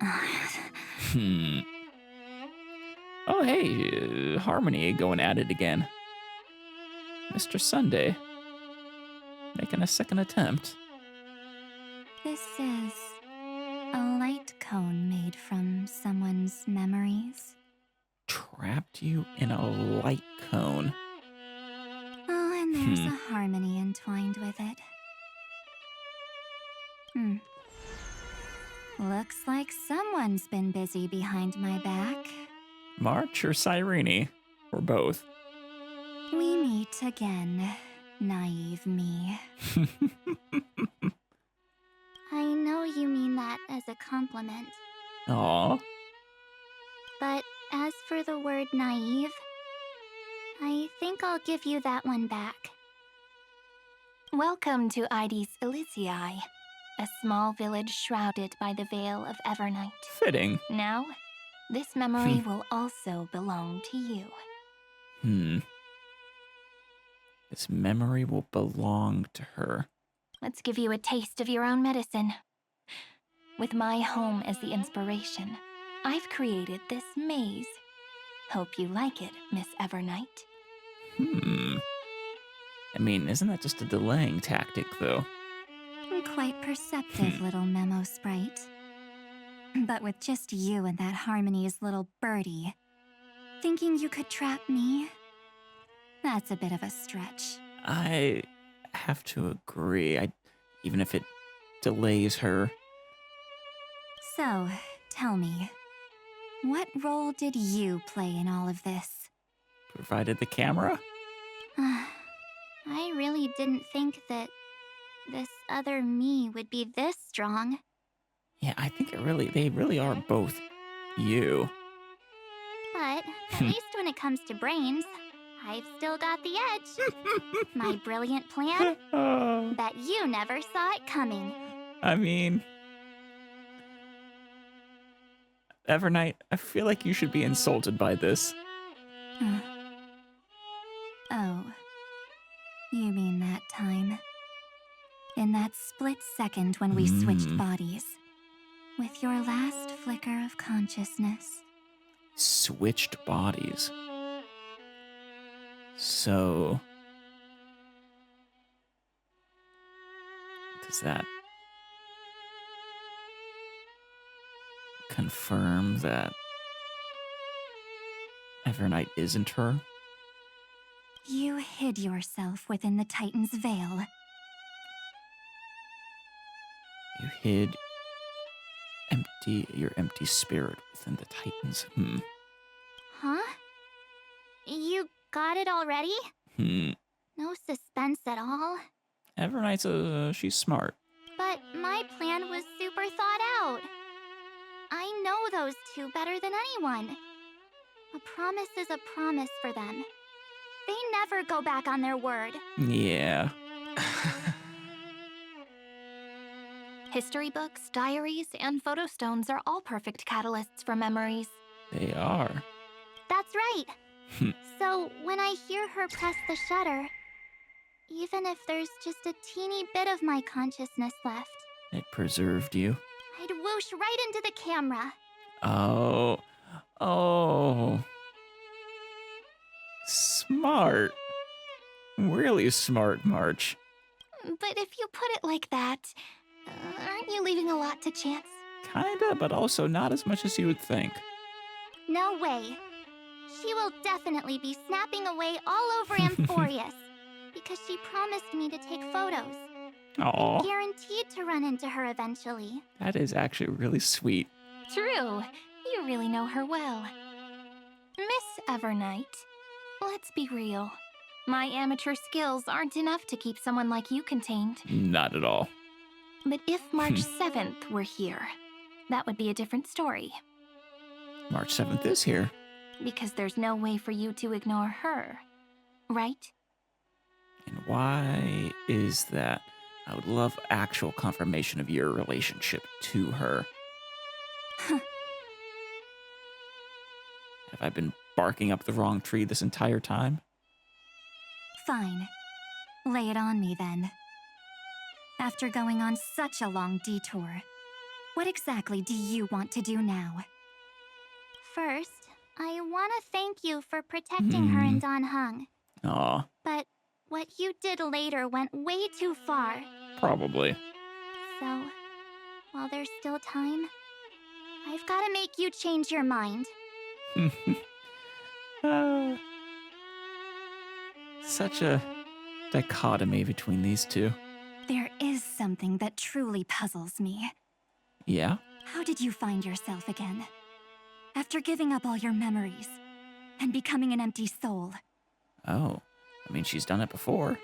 Hmm. Oh, hey, Harmony going at it again. Mr. Sunday. Making a second attempt. This is a light cone made from someone's memories. Trapped you in a light cone. Oh, and there's a harmony entwined with it. Looks like someone's been busy behind my back. March or Cyrene? Or both? We meet again, naive me. I know you mean that as a compliment. Aw. But as for the word naive, I think I'll give you that one back. Welcome to Ides Elysiae, a small village shrouded by the veil of Evernight. Fitting. Now, this memory will also belong to you. This memory will belong to her. Let's give you a taste of your own medicine. With my home as the inspiration, I've created this maze. Hope you like it, Miss Evernight. I mean, isn't that just a delaying tactic, though? Quite perceptive, little memo sprite. But with just you and that Harmony's little birdie, thinking you could trap me? That's a bit of a stretch. I have to agree. Even if it delays her. So, tell me, what role did you play in all of this? Provided the camera? I really didn't think that this other me would be this strong. Yeah, I think they really are both you. But at least when it comes to brains, I've still got the edge. My brilliant plan? Bet you never saw it coming. I mean, Evernight, I feel like you should be insulted by this. Oh, you mean that time? In that split second when we switched bodies. With your last flicker of consciousness. Switched bodies. So, does that confirm that Evernight isn't her? You hid yourself within the Titan's veil. You hid your empty spirit within the Titans. Huh? You got it already? No suspense at all? Evernight's, she's smart. But my plan was super thought out. I know those two better than anyone. A promise is a promise for them. They never go back on their word. Yeah. History books, diaries, and photo stones are all perfect catalysts for memories. They are. That's right. So when I hear her press the shutter, even if there's just a teeny bit of my consciousness left, It preserved you. I'd whoosh right into the camera. Oh. Smart. Really smart, March. But if you put it like that, aren't you leaving a lot to chance? Kinda, but also not as much as you would think. No way. She will definitely be snapping away all over Amphoreus, because she promised me to take photos. Aw. I'm guaranteed to run into her eventually. That is actually really sweet. True. You really know her well. Miss Evernight, let's be real. My amateur skills aren't enough to keep someone like you contained. Not at all. But if March 7th were here, that would be a different story. March 7th is here. Because there's no way for you to ignore her, right? And why is that? I would love actual confirmation of your relationship to her. Have I been barking up the wrong tree this entire time? Fine. Lay it on me then. After going on such a long detour, What exactly do you want to do now? First, I want to thank you for protecting her and Don Hung. Aw, But what you did later went way too far. probably. So, while there's still time, I've got to make you change your mind. Uh, Such a dichotomy between these two. There is something that truly puzzles me. Yeah? How did you find yourself again? After giving up all your memories and becoming an empty soul. Oh, I mean, she's done it before.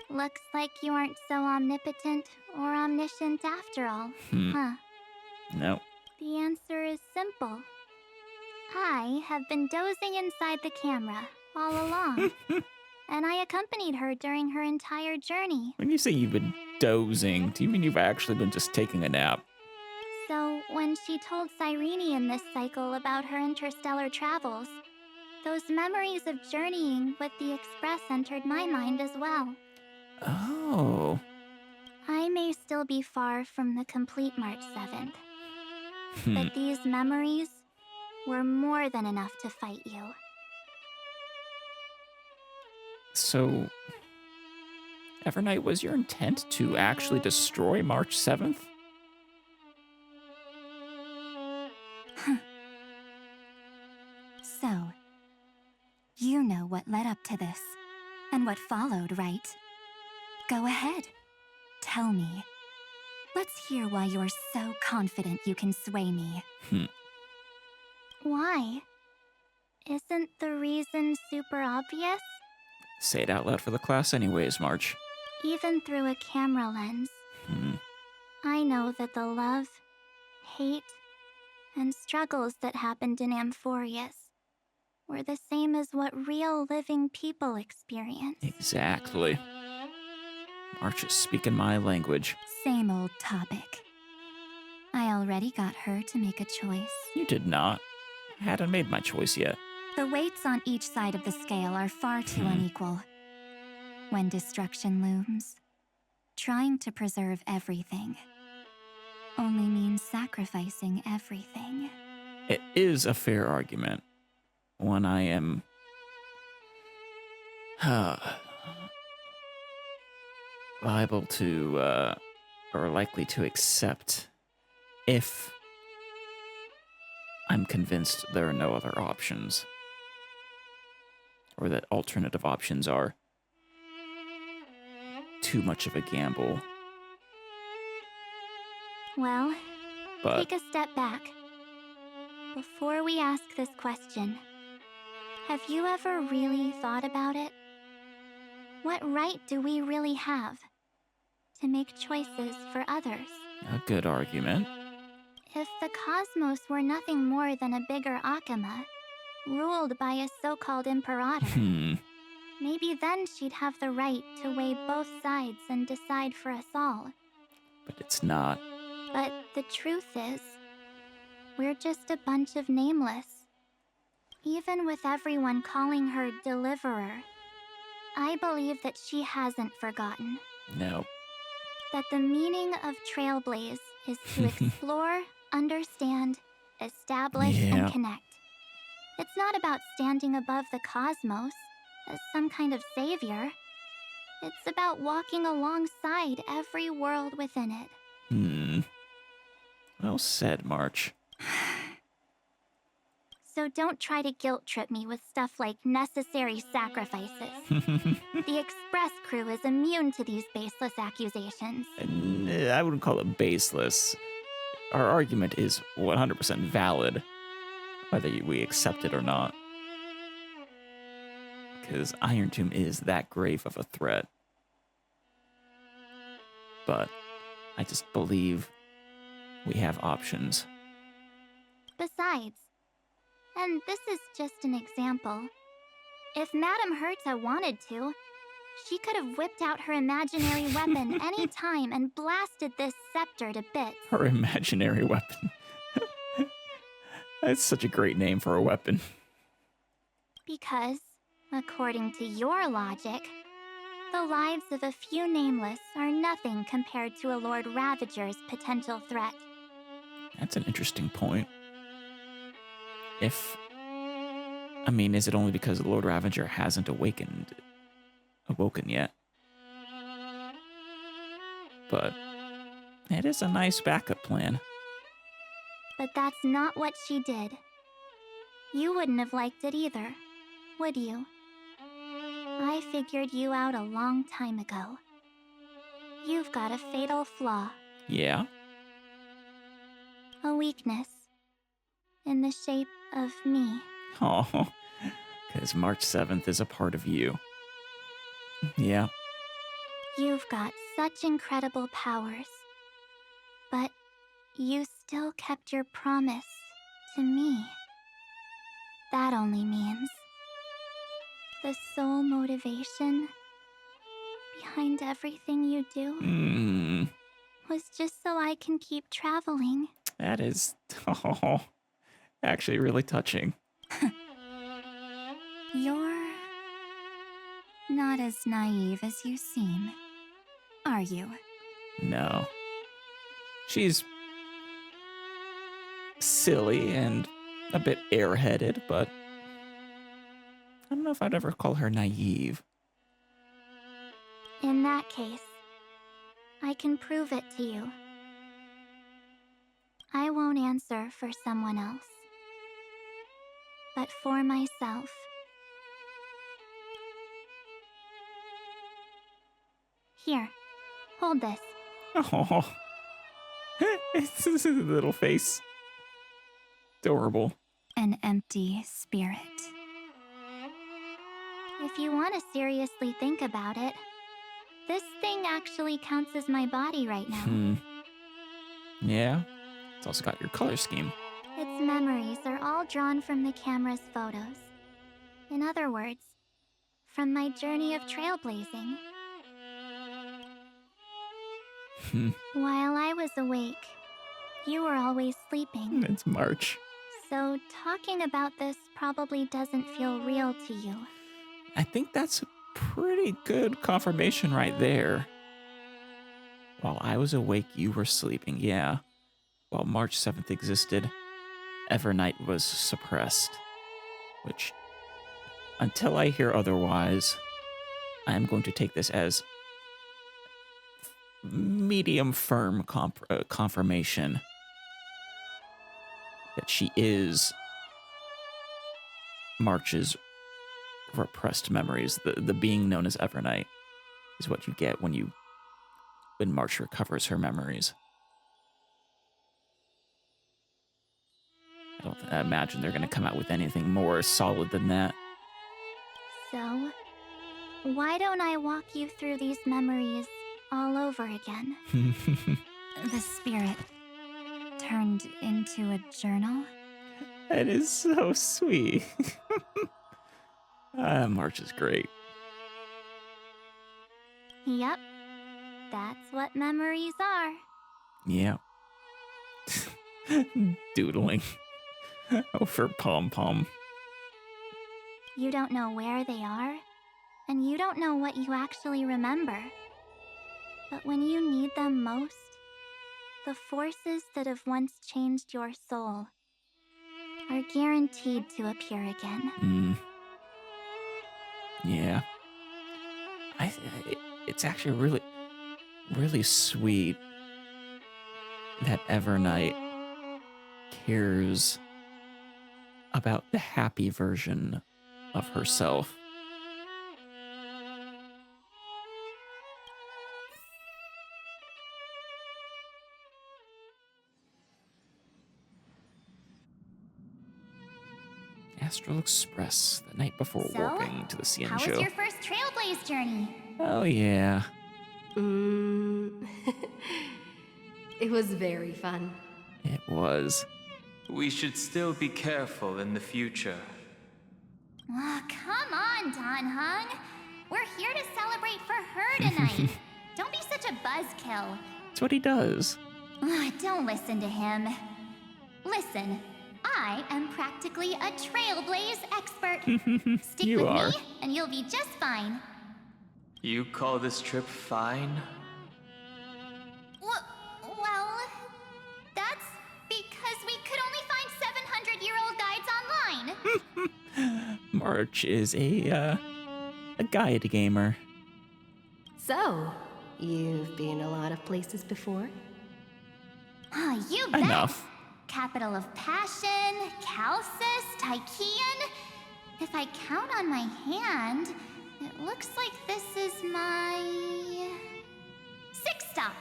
Looks like you aren't so omnipotent or omniscient after all, huh? No. The answer is simple. I have been dozing inside the camera all along, and I accompanied her during her entire journey. When you say you've been dozing, do you mean you've actually been just taking a nap? So, when she told Cyrene in this cycle about her interstellar travels, those memories of journeying with the Express entered my mind as well. Oh. I may still be far from the complete March 7th, but these memories were more than enough to fight you. So, Evernight, was your intent to actually destroy March 7th? So, you know what led up to this, and what followed, right? Go ahead. Tell me. Let's hear why you're so confident you can sway me. Why? Isn't the reason super obvious? Say it out loud for the class anyways, March. Even through a camera lens, I know that the love, hate, and struggles that happened in Amphoreus were the same as what real living people experience. Exactly. March is speaking my language. Same old topic. I already got her to make a choice. You did not. I hadn't made my choice yet. The weights on each side of the scale are far too unequal. When destruction looms, trying to preserve everything only means sacrificing everything. It is a fair argument. One I am liable to, or likely to accept if I'm convinced there are no other options. Or that alternative options are too much of a gamble. Well, But take a step back. Before we ask this question, have you ever really thought about it? What right do we really have to make choices for others? a good argument. If the cosmos were nothing more than a bigger Akama, ruled by a so-called imperator, maybe then she'd have the right to weigh both sides and decide for us all. But it's not. But the truth is, we're just a bunch of nameless. Even with everyone calling her Deliverer, I believe that she hasn't forgotten. No. That the meaning of Trailblaze is to explore, understand, establish, and connect. It's not about standing above the cosmos as some kind of savior. It's about walking alongside every world within it. Well said, March. So don't try to guilt trip me with stuff like necessary sacrifices. The Express crew is immune to these baseless accusations. I wouldn't call it baseless. Our argument is 100% valid, whether we accept it or not. Because Iron Tomb is that grave of a threat. But I just believe we have options. Besides, and this is just an example, if Madame Herta wanted to, she could have whipped out her imaginary weapon any time and blasted this scepter to bits. Her imaginary weapon. That's such a great name for a weapon. Because, according to your logic, the lives of a few nameless are nothing compared to a Lord Ravager's potential threat. That's an interesting point. I mean, is it only because Lord Ravager hasn't awoken yet? But it is a nice backup plan. But that's not what she did. You wouldn't have liked it either, would you? I figured you out a long time ago. You've got a fatal flaw. Yeah? A weakness. In the shape of me. Oh, because March 7th is a part of you. Yeah. You've got such incredible powers. But you still kept your promise to me. That only means the sole motivation behind everything you do was just so I can keep traveling. That is actually really touching. You're not as naive as you seem, are you? No. She's silly and a bit airheaded, but I don't know if I'd ever call her naive. In that case, I can prove it to you. I won't answer for someone else, but for myself. Here, hold this. Oh, it's his little face. Adorable. An empty spirit. If you want to seriously think about it, this thing actually counts as my body right now. Yeah. It's also got your color scheme. Its memories are all drawn from the camera's photos. In other words, from my journey of trailblazing. While I was awake, you were always sleeping. It's March. So talking about this probably doesn't feel real to you. I think that's a pretty good confirmation right there. While I was awake, you were sleeping, yeah. While March 7th existed, Evernight was suppressed. Which, until I hear otherwise, I am going to take this as medium firm confirmation that she is March's repressed memories. The being known as Evernight is what you get when March recovers her memories. I imagine they're going to come out with anything more solid than that. So, why don't I walk you through these memories all over again? The spirit turned into a journal? That is so sweet. March is great. Yep, that's what memories are. Yeah. Doodling. For pom-pom. You don't know where they are, and you don't know what you actually remember. But when you need them most, the forces that have once changed your soul are guaranteed to appear again. Yeah. It's actually really, really sweet that Evernight cares about the happy version of herself. Astral Express, the night before warping to the CN how show. was your first Trailblaze journey? Oh, yeah. It was very fun. It was. We should still be careful in the future. Oh, come on, Don Hung. We're here to celebrate for her tonight. Don't be such a buzzkill. That's what he does. Don't listen to him. Listen, I am practically a Trailblaze expert. Stick You with are. me, and you'll be just fine. You call this trip fine? Well, that's March is a guide gamer. So, you've been a lot of places before? Oh, you bet. Enough. Capital of Passion, Calcis, Tychean. If I count on my hand, it looks like this is my 6th stop.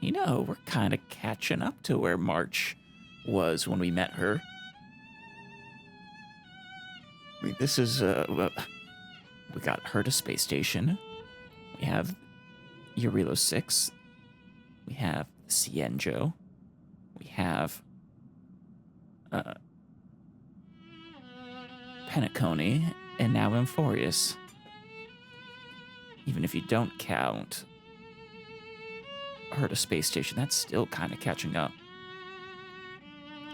You know, we're kind of catching up to where March was when we met her. I mean, this is, we got her to Space Station. We have Eurilo 6. We have Cienjo. We have, Penacony, and now Amphoreus. Even if you don't count her to Space Station, that's still kind of catching up.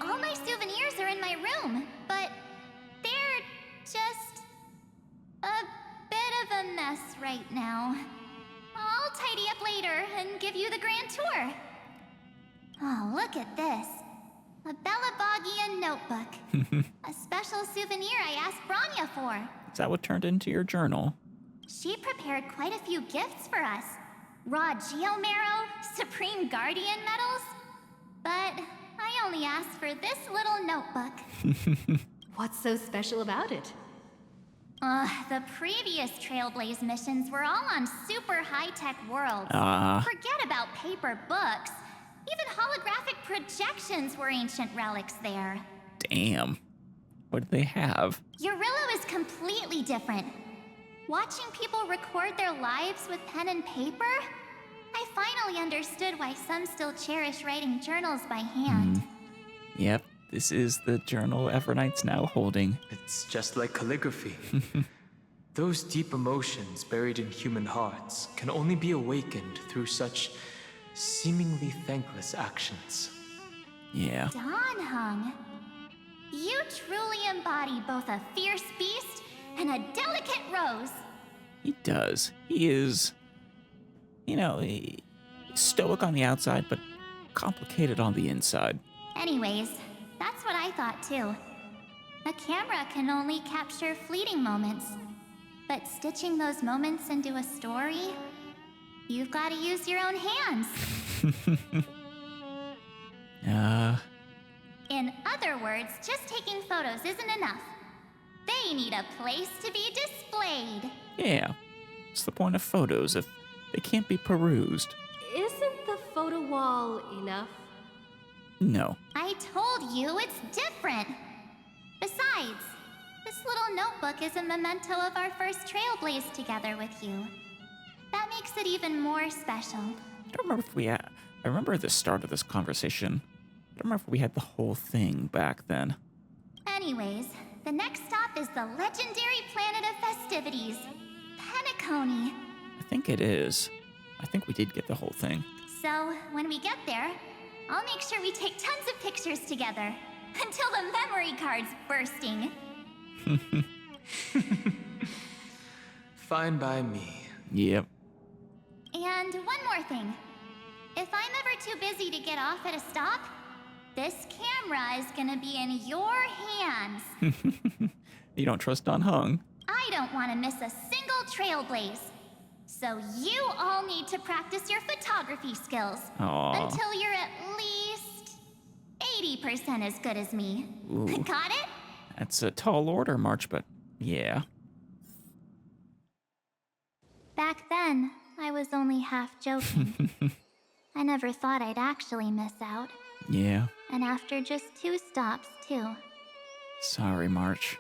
All my souvenirs are in my room, but they're just a bit of a mess right now. I'll tidy up later and give you the grand tour. Oh, look at this. A Belabogian notebook. A special souvenir I asked Branya for. Is that what turned into your journal? She prepared quite a few gifts for us. Raw Geomarrow, Supreme Guardian medals. But I only asked for this little notebook. What's so special about it? The previous Trailblaze missions were all on super high-tech worlds. Forget about paper books. Even holographic projections were ancient relics there. Damn. What did they have? Eurillo is completely different. Watching people record their lives with pen and paper, I finally understood why some still cherish writing journals by hand. Yep, this is the journal Evernight's now holding. It's just like calligraphy. Those deep emotions buried in human hearts can only be awakened through such seemingly thankless actions. Yeah. Danheng, you truly embody both a fierce beast and a delicate rose. He does. He is, stoic on the outside, but complicated on the inside. Anyways, that's what I thought too. A camera can only capture fleeting moments, but stitching those moments into a story, you've got to use your own hands. In other words, just taking photos isn't enough. They need a place to be displayed. Yeah. What's the point of photos if they can't be perused? Isn't the photo wall enough? No. I told you it's different. Besides, this little notebook is a memento of our first Trailblaze together with you. That makes it even more special. I don't remember if I remember at the start of this conversation. I don't remember if we had the whole thing back then. Anyways, the next stop is the legendary planet of festivities, Penacony. I think it is. I think we did get the whole thing. So, when we get there, I'll make sure we take tons of pictures together, until the memory card's bursting. Fine by me. Yep. And one more thing. If I'm ever too busy to get off at a stop, this camera is gonna be in your hands. You don't trust Danheng? I don't want to miss a single Trailblaze. So you all need to practice your photography skills. Aww. Until you're at least 80% as good as me. Ooh. Got it? That's a tall order, March, but yeah. Back then, I was only half joking. I never thought I'd actually miss out. Yeah. And after just 2 stops, too. Sorry, March.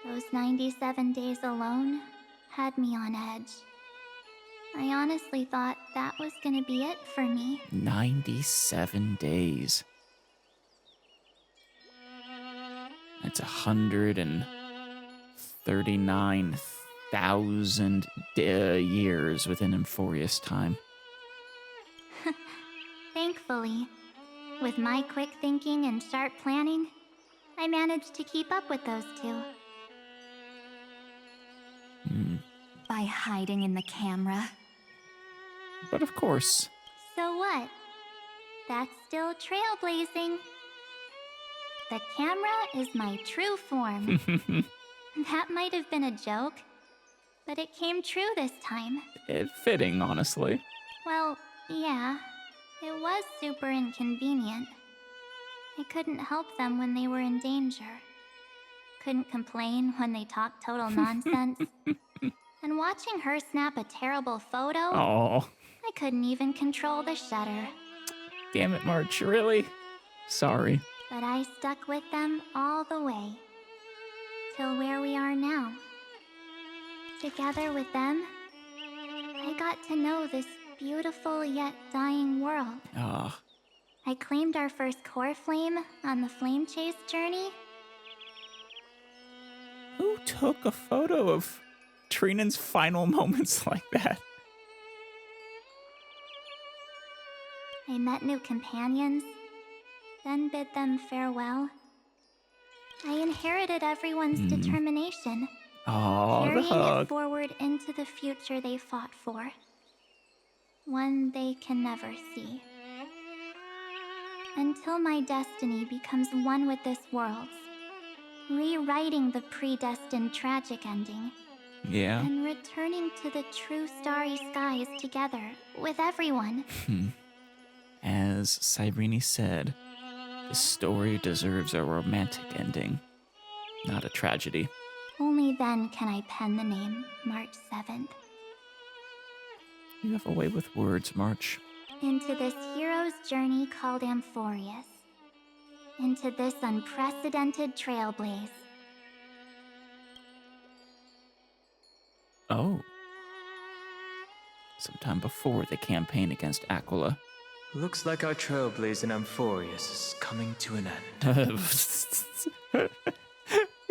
Those 97 days alone had me on edge. I honestly thought that was gonna be it for me. 97 days. That's 139,000 years within Amphoreus time. Thankfully, with my quick thinking and sharp planning, I managed to keep up with those 2. By hiding in the camera. But of course. So what? That's still trailblazing. The camera is my true form. That might have been a joke, but it came true this time. Fitting, honestly. Well, yeah, it was super inconvenient. I couldn't help them when they were in danger. Couldn't complain when they talked total nonsense. And watching her snap a terrible photo, Oh, I couldn't even control the shutter. damn it, March, really? Sorry. But I stuck with them all the way. Till where we are now. Together with them, I got to know this beautiful yet dying world. Ah, I claimed our first core flame on the flame chase journey. who took a photo of Trinan's final moments like that? I met new companions, then bid them farewell. I inherited everyone's determination, Oh, the carrying it hug. forward into the future they fought for. One they can never see. Until my destiny becomes one with this world's, rewriting the predestined tragic ending, Yeah. and returning to the true starry skies together with everyone. As Cyrene said, this story deserves a romantic ending, not a tragedy. Only then can I pen the name March 7th. You have a way with words, March. Into this hero's journey called Amphoreus. Into this unprecedented trailblaze. Oh. Sometime before the campaign against Aquila. Looks like our Trailblaze in Amphoreus is coming to an end.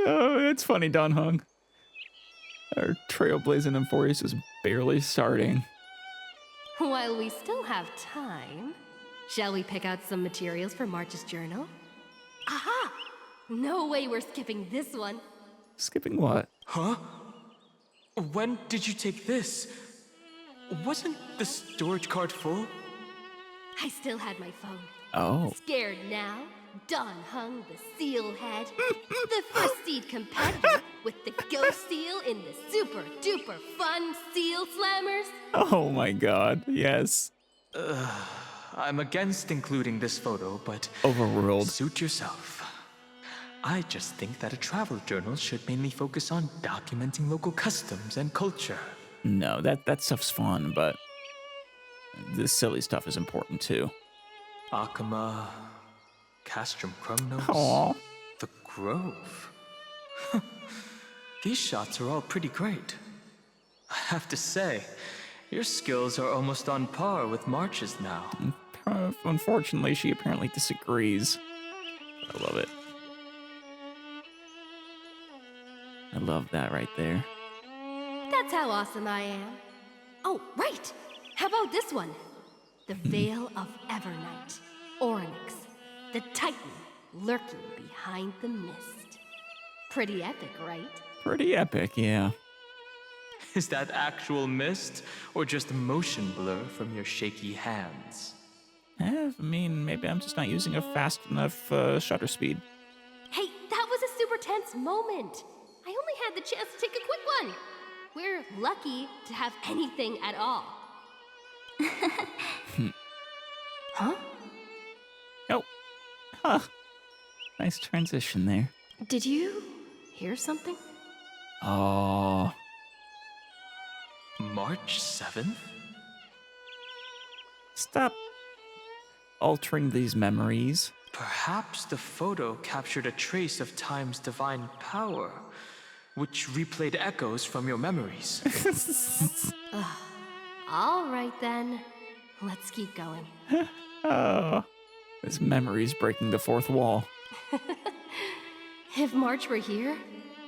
Oh, it's funny, Don Hung. Our Trailblaze in Amphoreus is barely starting. While we still have time, shall we pick out some materials for March's journal? Aha! No way we're skipping this one. Skipping what? Huh? When did you take this? Wasn't the storage card full? I still had my phone. Oh. Scared now? Don Hung, the seal head. The first seed competitor with the ghost seal in the super duper fun seal slammers. Oh my god, yes. I'm against including this photo, but Overruled. suit yourself. I just think that a travel journal should mainly focus on documenting local customs and culture. No, that stuff's fun, but the silly stuff is important too. Akama, Castrum Krumnos, Aww. the Grove. These shots are all pretty great. I have to say, your skills are almost on par with March's now. Unfortunately, she apparently disagrees. I love it. I love that right there. That's how awesome I am. Oh, right! How about this one? The Veil of Evernight. Oryx, the Titan lurking behind the mist. Pretty epic, right? Pretty epic, yeah. Is that actual mist, or just motion blur from your shaky hands? I mean, maybe I'm just not using a fast enough shutter speed. Hey, that was a super tense moment. I only had the chance to take a quick one. We're lucky to have anything at all. Huh? Oh. Huh. Nice transition there. Did you hear something? Oh. March 7th? Stop altering these memories. Perhaps the photo captured a trace of time's divine power, which replayed echoes from your memories. All right then. Let's keep going. Oh. This memory's breaking the fourth wall. If March were here,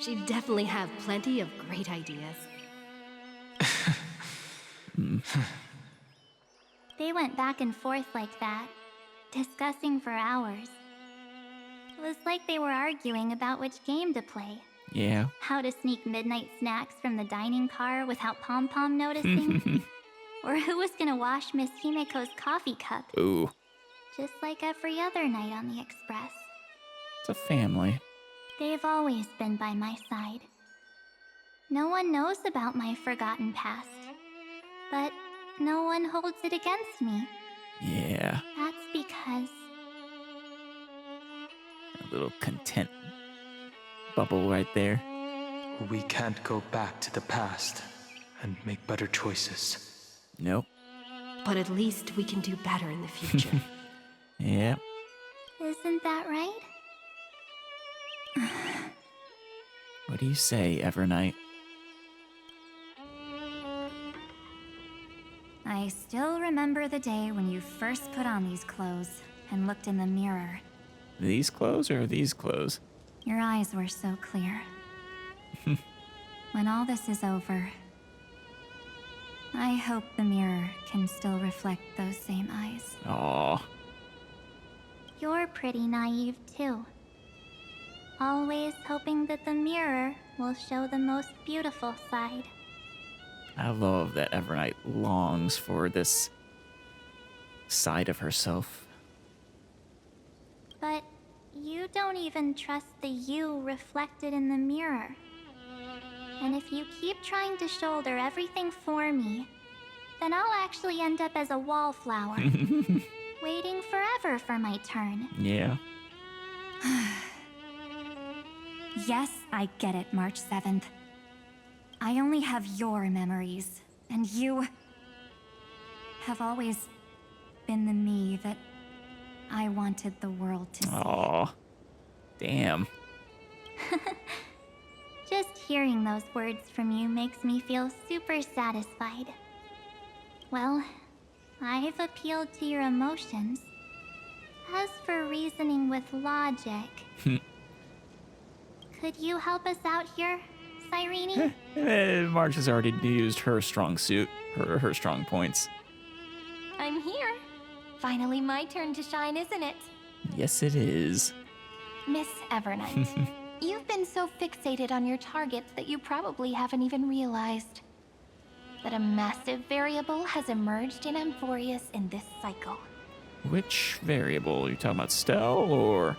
she'd definitely have plenty of great ideas. They went back and forth like that, discussing for hours. It was like they were arguing about which game to play. Yeah. How to sneak midnight snacks from the dining car without Pom Pom noticing. Or who was gonna wash Miss Himeko's coffee cup. Ooh. Just like every other night on the Express. It's a family. They've always been by my side. No one knows about my forgotten past. But no one holds it against me. Yeah, That's because... a little content bubble right there. We can't go back to the past and make better choices. Nope. But at least we can do better in the future. Yeah. Isn't that right? What do you say, Evernight? I still remember the day when you first put on these clothes and looked in the mirror. These clothes or these clothes? Your eyes were so clear. When all this is over, I hope the mirror can still reflect those same eyes. Aw. You're pretty naive too. Always hoping that the mirror will show the most beautiful side. I love that Evernight longs for this side of herself. But you don't even trust the you reflected in the mirror. And if you keep trying to shoulder everything for me, then I'll actually end up as a wallflower, waiting forever for my turn. Yeah. Yes, I get it, March 7th. I only have your memories, and you have always been the me that I wanted the world to see. Aw. Damn. Just hearing those words from you makes me feel super satisfied. Well, I've appealed to your emotions. As for reasoning with logic, could you help us out here, Cyrene? March has already used her strong suit, her strong points. I'm here. Finally my turn to shine, isn't it? Yes, it is. Miss Evernight, you've been so fixated on your targets that you probably haven't even realized that a massive variable has emerged in Amphoreus in this cycle. Which variable? You talking about Stell or?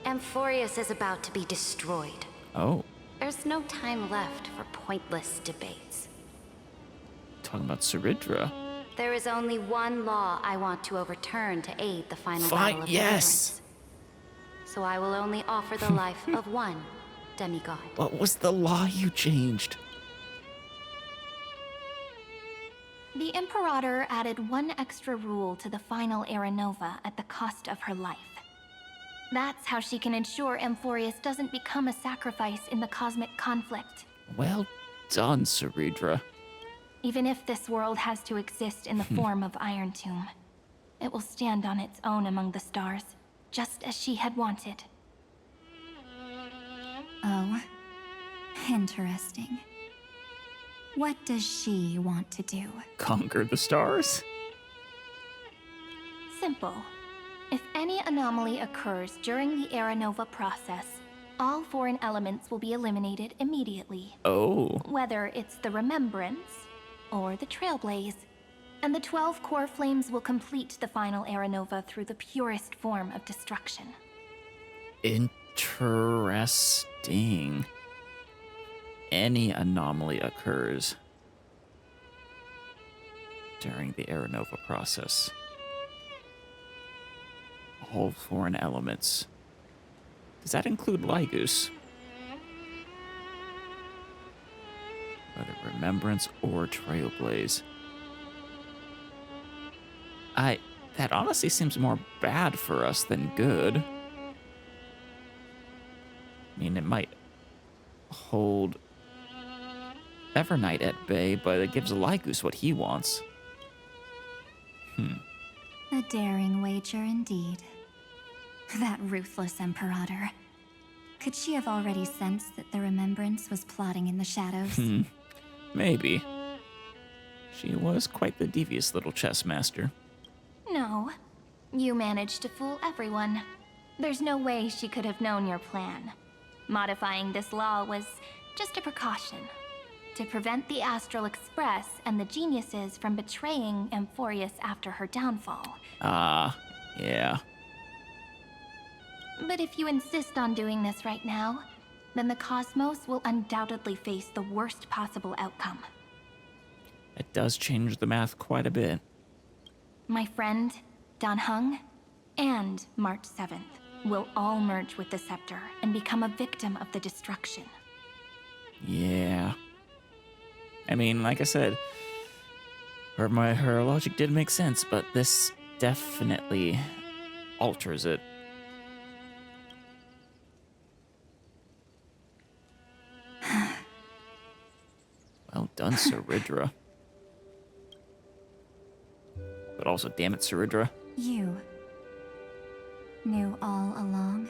Amphoreus is about to be destroyed. Oh, There's no time left for pointless debates. talking about Saridra. There is only one law I want to overturn to aid the final battle of Yes. deliverance. So I will only offer the life of one demigod. What was the law you changed? The Imperator added one extra rule to the final Era Nova at the cost of her life. That's how she can ensure Amphoreus doesn't become a sacrifice in the cosmic conflict. Well done, Saridra. Even if this world has to exist in the form of Iron Tomb, it will stand on its own among the stars, just as she had wanted. Oh, interesting. What does she want to do? Conquer the stars? Simple. If any anomaly occurs during the Era Nova process, all foreign elements will be eliminated immediately. Oh. Whether it's the Remembrance or the Trailblaze. And the 12 core flames will complete the final Era Nova through the purest form of destruction. Interesting. Any anomaly occurs during the Era Nova process. All foreign elements. Does that include Lygus? Whether Remembrance or Trailblaze. That honestly seems more bad for us than good. I mean, it might hold Evernight at bay, but it gives Lygus what he wants. A daring wager indeed. That ruthless Imperator. Could she have already sensed that the Remembrance was plotting in the shadows? Maybe. She was quite the devious little chess master. No. You managed to fool everyone. There's no way she could have known your plan. Modifying this law was just a precaution. To prevent the Astral Express and the geniuses from betraying Amphoreus after her downfall. Yeah. But if you insist on doing this right now, then the cosmos will undoubtedly face the worst possible outcome. It does change the math quite a bit. My friend, Dan Heng, and March 7th will all merge with the Scepter and become a victim of the destruction. Yeah. I mean, like I said, her logic did make sense, but this definitely alters it. Well done, Saridra. But also, damn it, Saridra. You knew all along?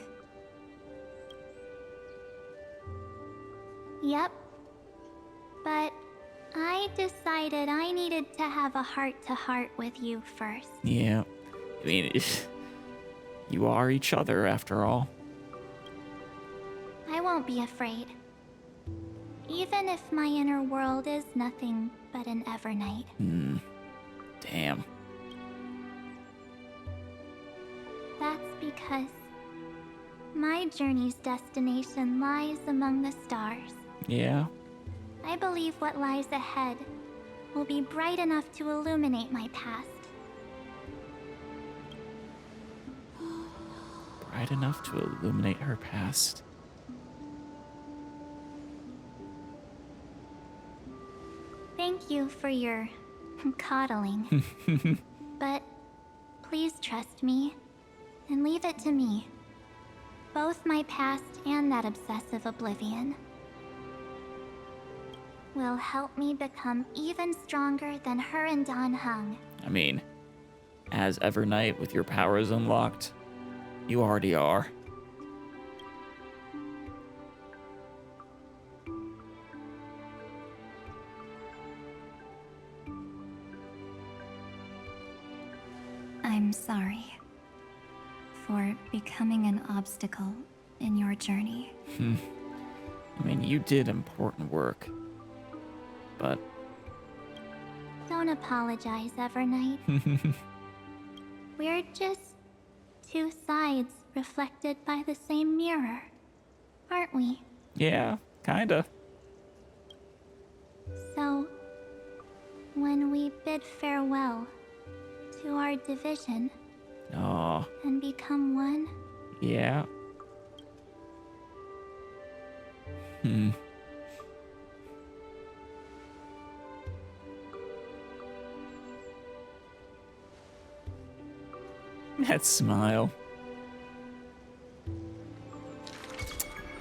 Yep. But I decided I needed to have a heart-to-heart with you first. Yeah. I mean, you are each other after all. I won't be afraid. Even if my inner world is nothing but an Evernight. Damn. That's because my journey's destination lies among the stars. Yeah. I believe what lies ahead will be bright enough to illuminate my past. Bright enough to illuminate her past. Thank you for your coddling. But please trust me and leave it to me. Both my past and that obsessive oblivion will help me become even stronger than her and Dan Heng. I mean, as Evernight with your powers unlocked, you already are. I'm sorry for becoming an obstacle in your journey. I mean, you did important work. But Don't apologize, Evernight. We're just two sides reflected by the same mirror, aren't we? yeah, kinda. So, when we bid farewell to our division Aw, and become one, yeah. That smile.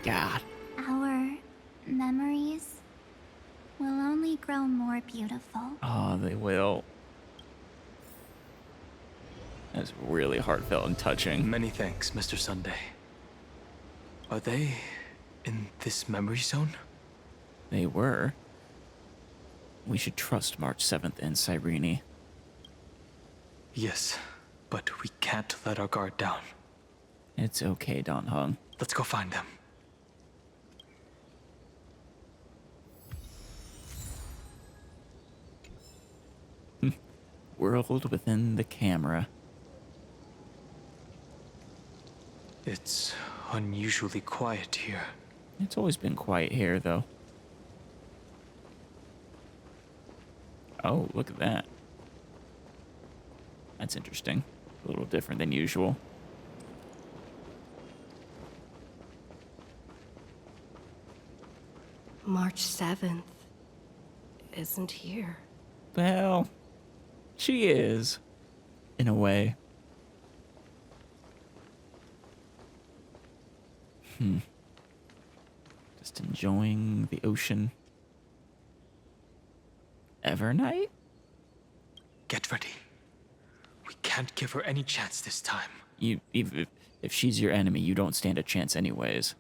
God. our memories will only grow more beautiful. Oh, they will. That's really heartfelt and touching. Many thanks, Mr. Sunday. Are they in this memory zone? They were. We should trust March 7th and Cyrene. Yes, but we can't let our guard down. It's okay, Don Hung. Let's go find them. World within the camera. It's unusually quiet here. It's always been quiet here, though. Oh, look at that. That's interesting. A little different than usual. March 7th isn't here. Well, she is. In a way. Just enjoying the ocean. Evernight? Get ready. We can't give her any chance this time. If she's your enemy, you don't stand a chance anyways.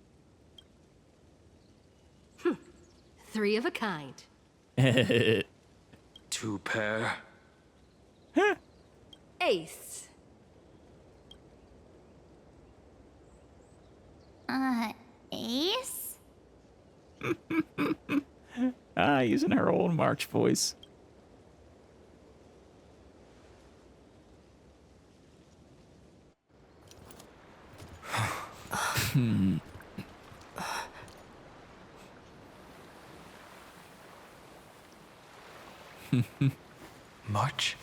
3 of a kind. Two pair. Ace. Ace? Using her old March voice. March?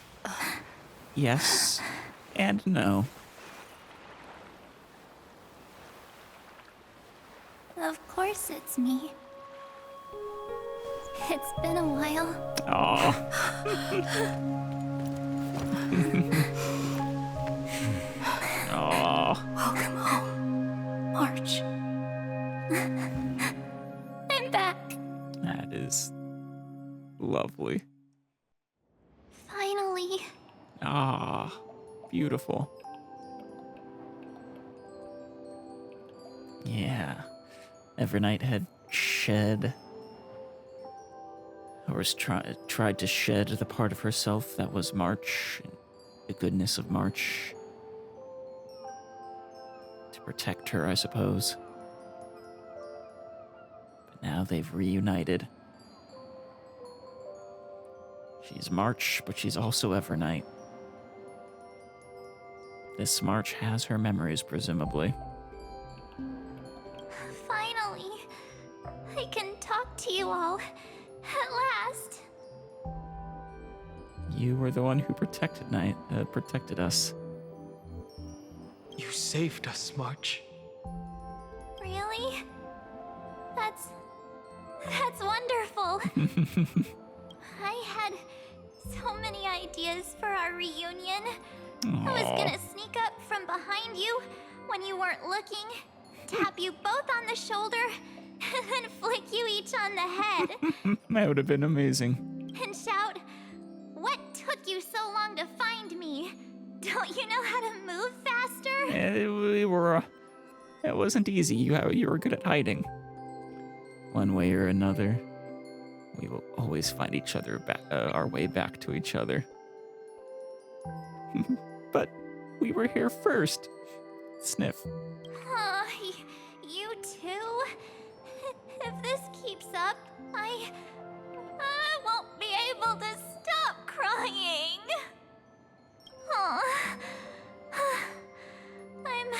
Yes and no. Of course it's me. It's been a while. Aw. Aw. Welcome home, March. I'm back. That is lovely. Finally. Ah, beautiful. Yeah. Evernight had shed, or was tried to shed the part of herself that was March, the goodness of March. To protect her, I suppose. But now they've reunited. She's March, but she's also Evernight. This March has her memories, presumably. Finally. I can talk to you all. At last. You were the one who protected us. You saved us, March. Really? That's wonderful. I had so many ideas for our reunion. I was gonna sneak up from behind you when you weren't looking, tap you both on the shoulder, and then flick you each on the head, That would have been amazing. and shout, "What took you so long to find me? Don't you know how to move faster?" It wasn't easy. You were good at hiding. One way or another, we will always find each other our way back to each other. But we were here first. Sniff. You too? If this keeps up, I won't be able to stop crying. Aw. I'm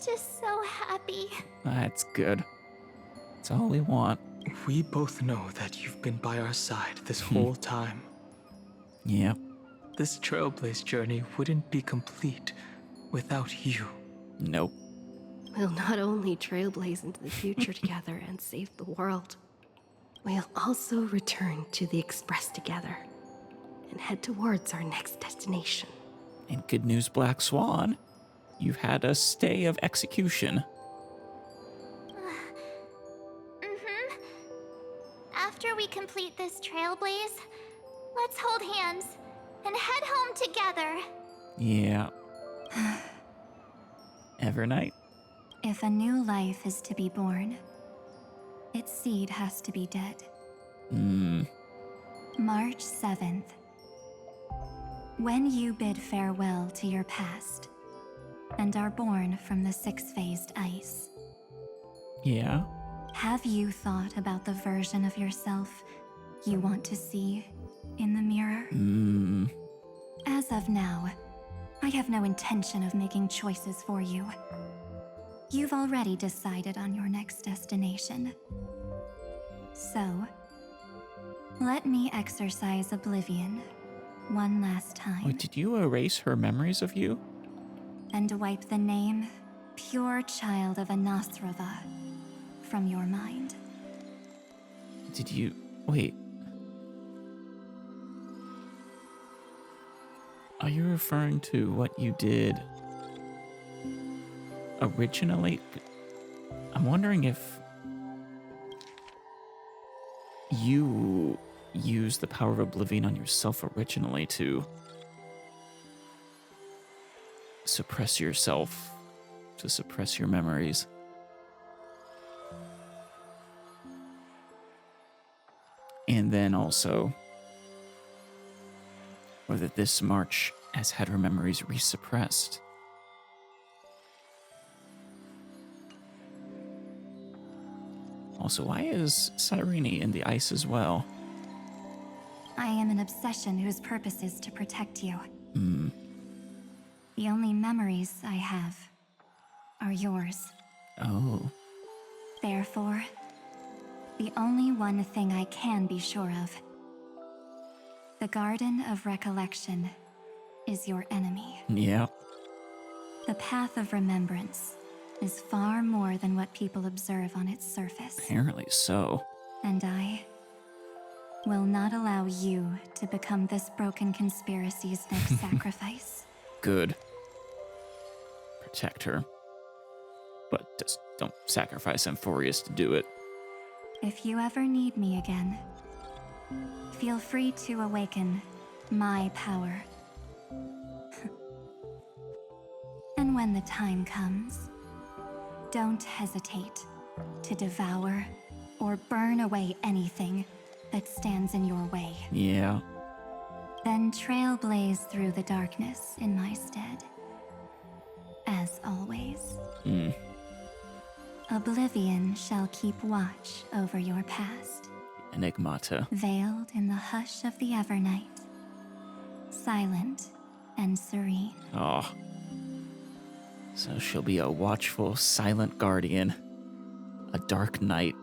just so happy. That's good. That's all we want. We both know that you've been by our side this whole time. Yep. This Trailblaze journey wouldn't be complete without you. Nope. We'll not only trailblaze into the future together and save the world, we'll also return to the Express together and head towards our next destination. And good news, Black Swan. You've had a stay of execution. After we complete this Trailblaze, let's hold hands and head home together. Yeah. Evernight? If a new life is to be born, its seed has to be dead. March 7th. When you bid farewell to your past and are born from the six-phased ice, Yeah. have you thought about the version of yourself you want to see in the mirror? As of now, I have no intention of making choices for you. You've already decided on your next destination. So, let me exercise oblivion one last time Wait, did you erase her memories of you? and wipe the name Pure Child of Anathrava from your mind. Did you... Wait. Are you referring to what you did originally? I'm wondering if you used the power of oblivion on yourself originally to suppress yourself, to suppress your memories. And then also, or that this March has had her memories resuppressed. Also, why is Cyrene in the ice as well? I am an obsession whose purpose is to protect you. The only memories I have are yours. Oh. Therefore, the only one thing I can be sure of The Garden of Recollection is your enemy. Yeah. The Path of Remembrance is far more than what people observe on its surface. Apparently so. And I will not allow you to become this broken conspiracy's next sacrifice. Good. Protect her. But just don't sacrifice Amphoreus to do it. If you ever need me again, feel free to awaken my power. And when the time comes, don't hesitate to devour or burn away anything that stands in your way. Yeah. Then trailblaze through the darkness in my stead. As always. Oblivion shall keep watch over your past, Enigmata. veiled in the hush of the Evernight, silent and serene. Oh. So she'll be a watchful, silent guardian. A dark knight.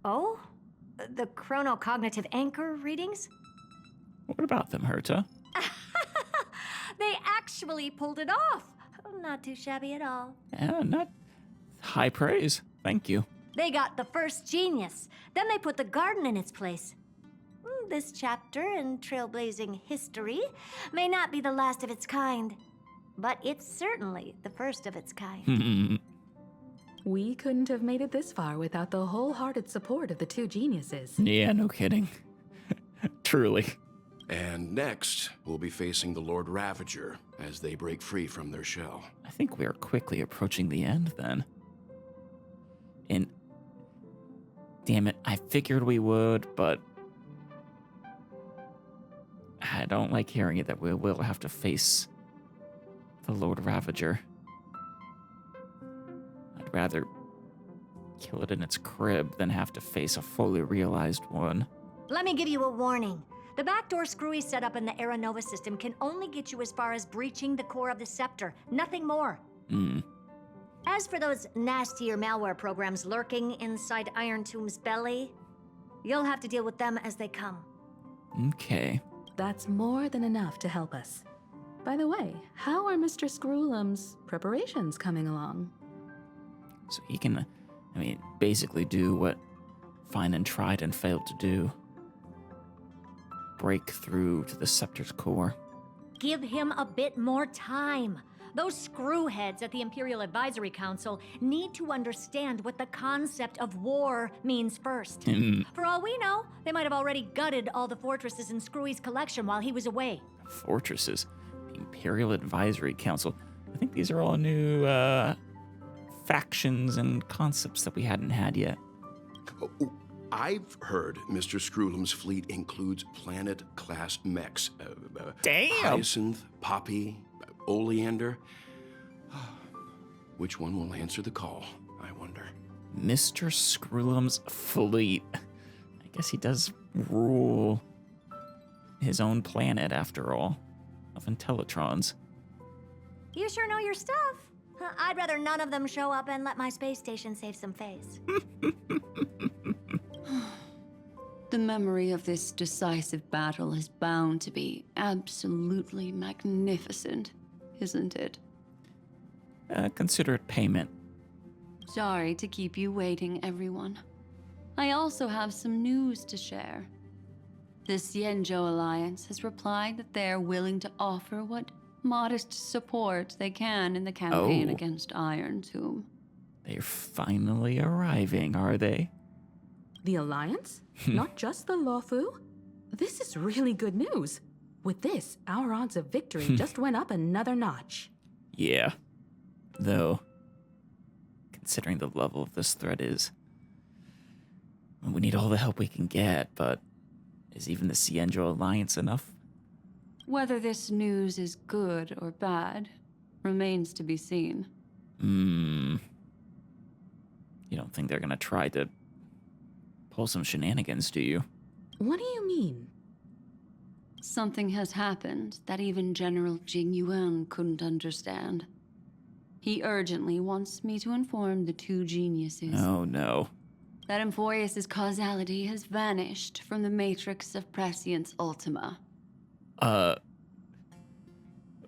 Oh? The chronocognitive anchor readings? What about them, Herta? They actually pulled it off. Not too shabby at all. Yeah, not high praise. Thank you. They got the first genius. Then they put the garden in its place. This chapter in trailblazing history may not be the last of its kind, but it's certainly the first of its kind. We couldn't have made it this far without the wholehearted support of the two geniuses. Yeah, no kidding. Truly. And next, we'll be facing the Lord Ravager as they break free from their shell. I think we are quickly approaching the end then. And damn it, I figured we would, but I don't like hearing it that we will have to face the Lord Ravager. I'd rather kill it in its crib than have to face a fully realized one. Let me give you a warning. The backdoor screwy setup in the Era Nova system can only get you as far as breaching the core of the scepter, nothing more. As for those nastier malware programs lurking inside Iron Tomb's belly, you'll have to deal with them as they come. Okay. That's more than enough to help us. By the way, how are Mr. Screwlum's preparations coming along? So he can, basically do what Finan tried and failed to do. Break through to the scepter's core. Give him a bit more time. Those screwheads at the Imperial Advisory Council need to understand what the concept of war means first. For all we know, they might have already gutted all the fortresses in Screwy's collection while he was away. Fortresses? The Imperial Advisory Council? I think these are all new, factions and concepts that we hadn't had yet. I've heard Mr. Screwlum's fleet includes planet-class mechs. Damn! Hyacinth, Poppy, Oleander. Which one will answer the call, I wonder? Mr. Screwlum's fleet. I guess he does rule his own planet, after all, of Intellitrons. You sure know your stuff. I'd rather none of them show up and let my space station save some face. The memory of this decisive battle is bound to be absolutely magnificent, isn't it? Consider it payment. Sorry to keep you waiting, everyone. I also have some news to share. The Xianzhou Alliance has replied that they're willing to offer what modest support they can in the campaign against Iron Tomb. They're finally arriving, are they? The Alliance? Not just the Luofu? This is really good news. With this, our odds of victory just went up another notch. Yeah. Though, considering the level of this threat is, we need all the help we can get, but is even the Xianzhou Alliance enough? Whether this news is good or bad remains to be seen. You don't think they're gonna try to pull some shenanigans, do you? What do you mean? Something has happened that even General Jing Yuan couldn't understand. He urgently wants me to inform the two geniuses. Oh no. that Amphoreus' causality has vanished from the matrix of prescience ultima.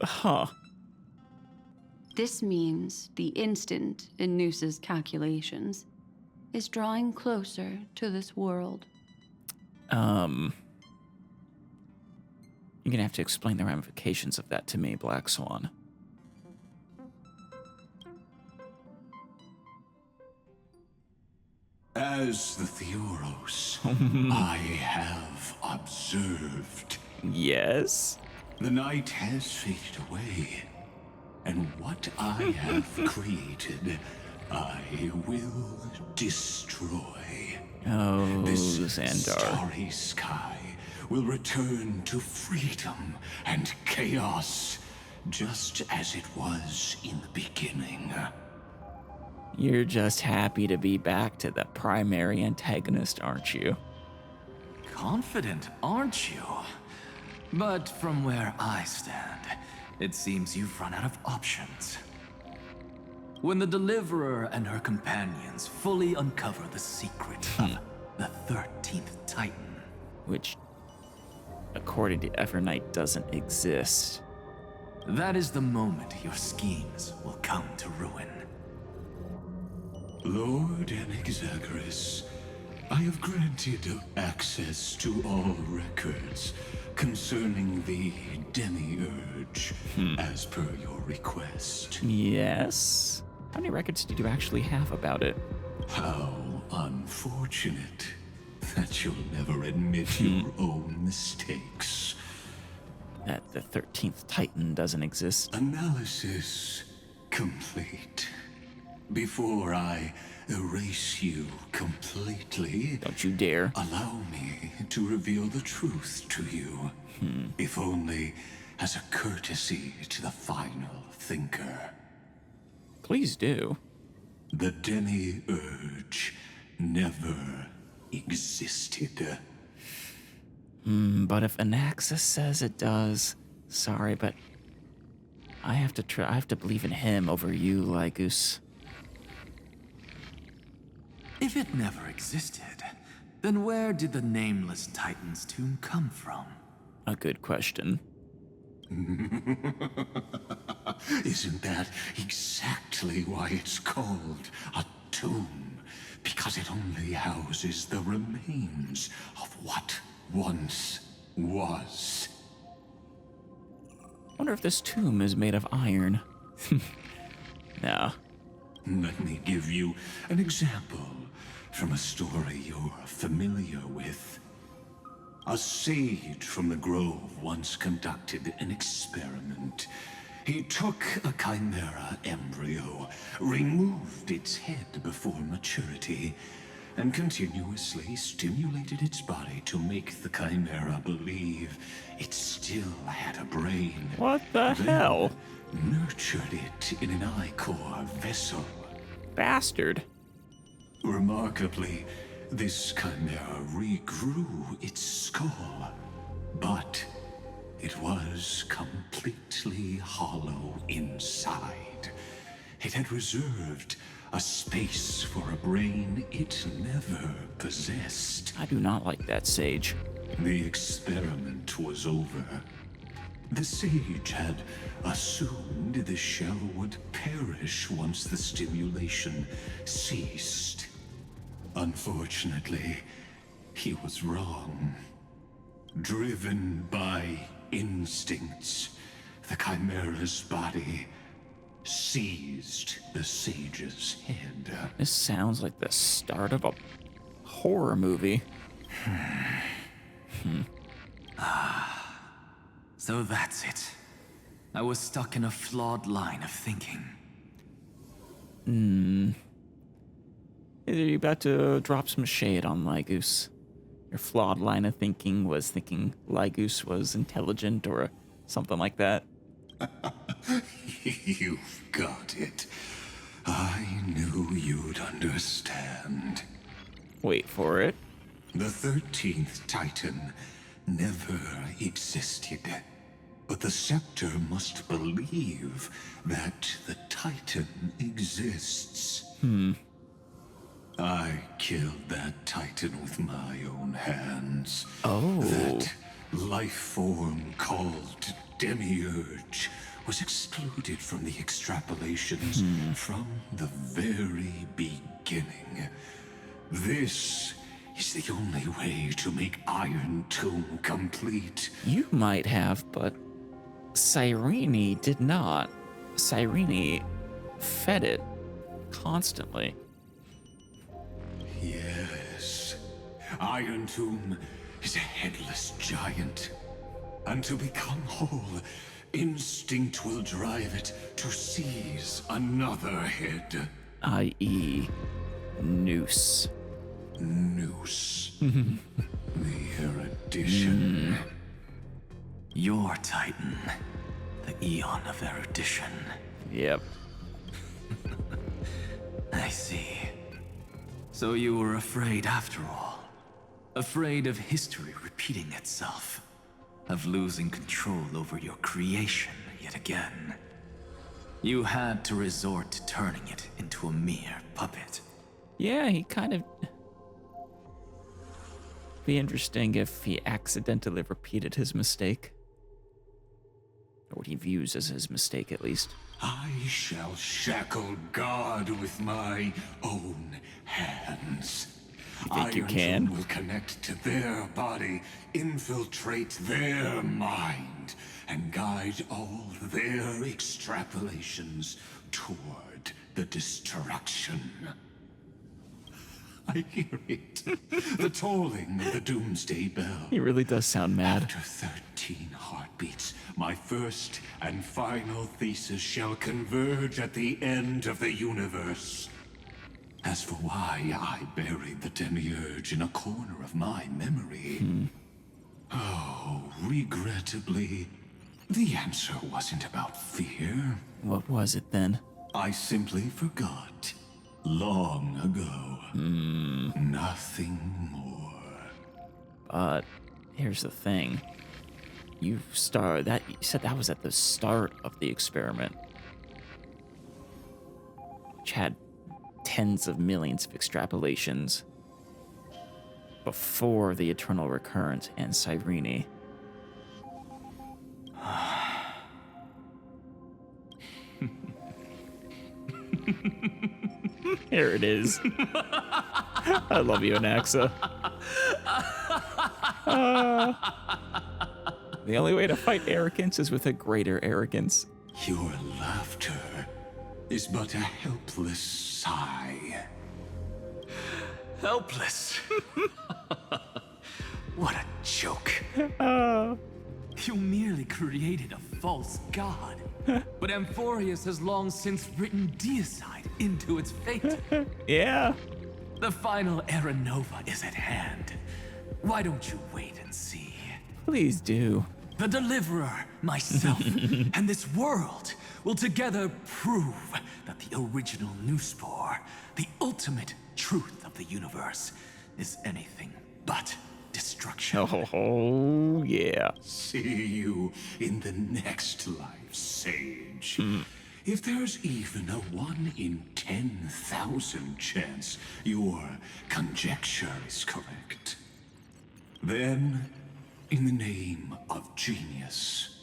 Huh. This means the instant in Noose's calculations is drawing closer to this world. You're gonna have to explain the ramifications of that to me, Black Swan. As the Theoros, I have observed. Yes? The night has faded away, and what I have created, I will destroy. Oh, This Xandar. starry sky will return to freedom and chaos, just as it was in the beginning. You're just happy to be back to the primary antagonist, aren't you? Confident, aren't you? But from where I stand, it seems you've run out of options. When the Deliverer and her companions fully uncover the secret of the 13th Titan, Which, according to Evernight, doesn't exist. that is the moment your schemes will come to ruin. Lord Anexagorus, I have granted access to all records concerning the Demiurge, as per your request. Yes? How many records did you actually have about it? How unfortunate that you'll never admit your own mistakes. That the 13th Titan doesn't exist? Analysis complete. Before I erase you completely, Don't you dare. allow me to reveal the truth to you, if only as a courtesy to the final thinker. Please do. The Demiurge never existed. But if Anaxis says it does, sorry, but I have to believe in him over you, Lygus. If it never existed, then where did the nameless Titan's tomb come from? A good question. Isn't that exactly why it's called a tomb? Because it only houses the remains of what once was. Wonder if this tomb is made of iron. Nah. Let me give you an example from a story you're familiar with. A sage from the grove once conducted an experiment. He took a chimera embryo, removed its head before maturity, and continuously stimulated its body to make the chimera believe it still had a brain. What the Then hell? nurtured it in an ichor vessel. Bastard. Remarkably, this chimera regrew its skull, but it was completely hollow inside. It had reserved a space for a brain it never possessed. I do not like that sage. The experiment was over. The sage had assumed the shell would perish once the stimulation ceased. Unfortunately, he was wrong. Driven by instincts, the chimera's body seized the sage's head. This sounds like the start of a horror movie. So that's it. I was stuck in a flawed line of thinking. Are you about to drop some shade on Lygus? Your flawed line of thinking was thinking Lygus was intelligent or something like that. You've got it. I knew you'd understand. Wait for it. The 13th Titan never existed. But the Scepter must believe that the Titan exists. I killed that titan with my own hands. Oh. That life form called Demiurge was excluded from the extrapolations from the very beginning. This is the only way to make Iron Tomb complete. You might have, but Cyrene did not. Cyrene fed it constantly. Yes. Iron Tomb is a headless giant. And to become whole, instinct will drive it to seize another head. I.e. Noose. Noose. The erudition. Your Titan, the Eon of Erudition. Yep. I see. So you were afraid after all. Afraid of history repeating itself. Of losing control over your creation yet again. You had to resort to turning it into a mere puppet. Yeah, he kind of... Be interesting if he accidentally repeated his mistake. Or what he views as his mistake, at least. I shall shackle God with my own hands. You think you can? Will connect to their body, infiltrate their mind, and guide all their extrapolations toward the destruction. I hear it. The tolling of the doomsday bell. He really does sound mad. After 13 heartbeats, my first and final thesis shall converge at the end of the universe. As for why I buried the Demiurge in a corner of my memory, oh, regrettably, the answer wasn't about fear. What was it then? I simply forgot. Long ago. Nothing more. But here's the thing. You said that was at the start of the experiment. Which had tens of millions of extrapolations before the eternal recurrent and Cyrene. Here it is. I love you, Anaxa. The only way to fight arrogance is with a greater arrogance. Your laughter is but a helpless sigh. Helpless. What a joke. You merely created a false god. But Amphoreus has long since written deicide into its fate. Yeah. The final Era Nova is at hand. Why don't you wait and see? Please do. The Deliverer, myself, and this world will together prove that the original Newspore, the ultimate truth of the universe, is anything but destruction. Oh, yeah. See you in the next life, Sage. If there's even a 1 in 10,000 chance your conjecture is correct, then, in the name of genius,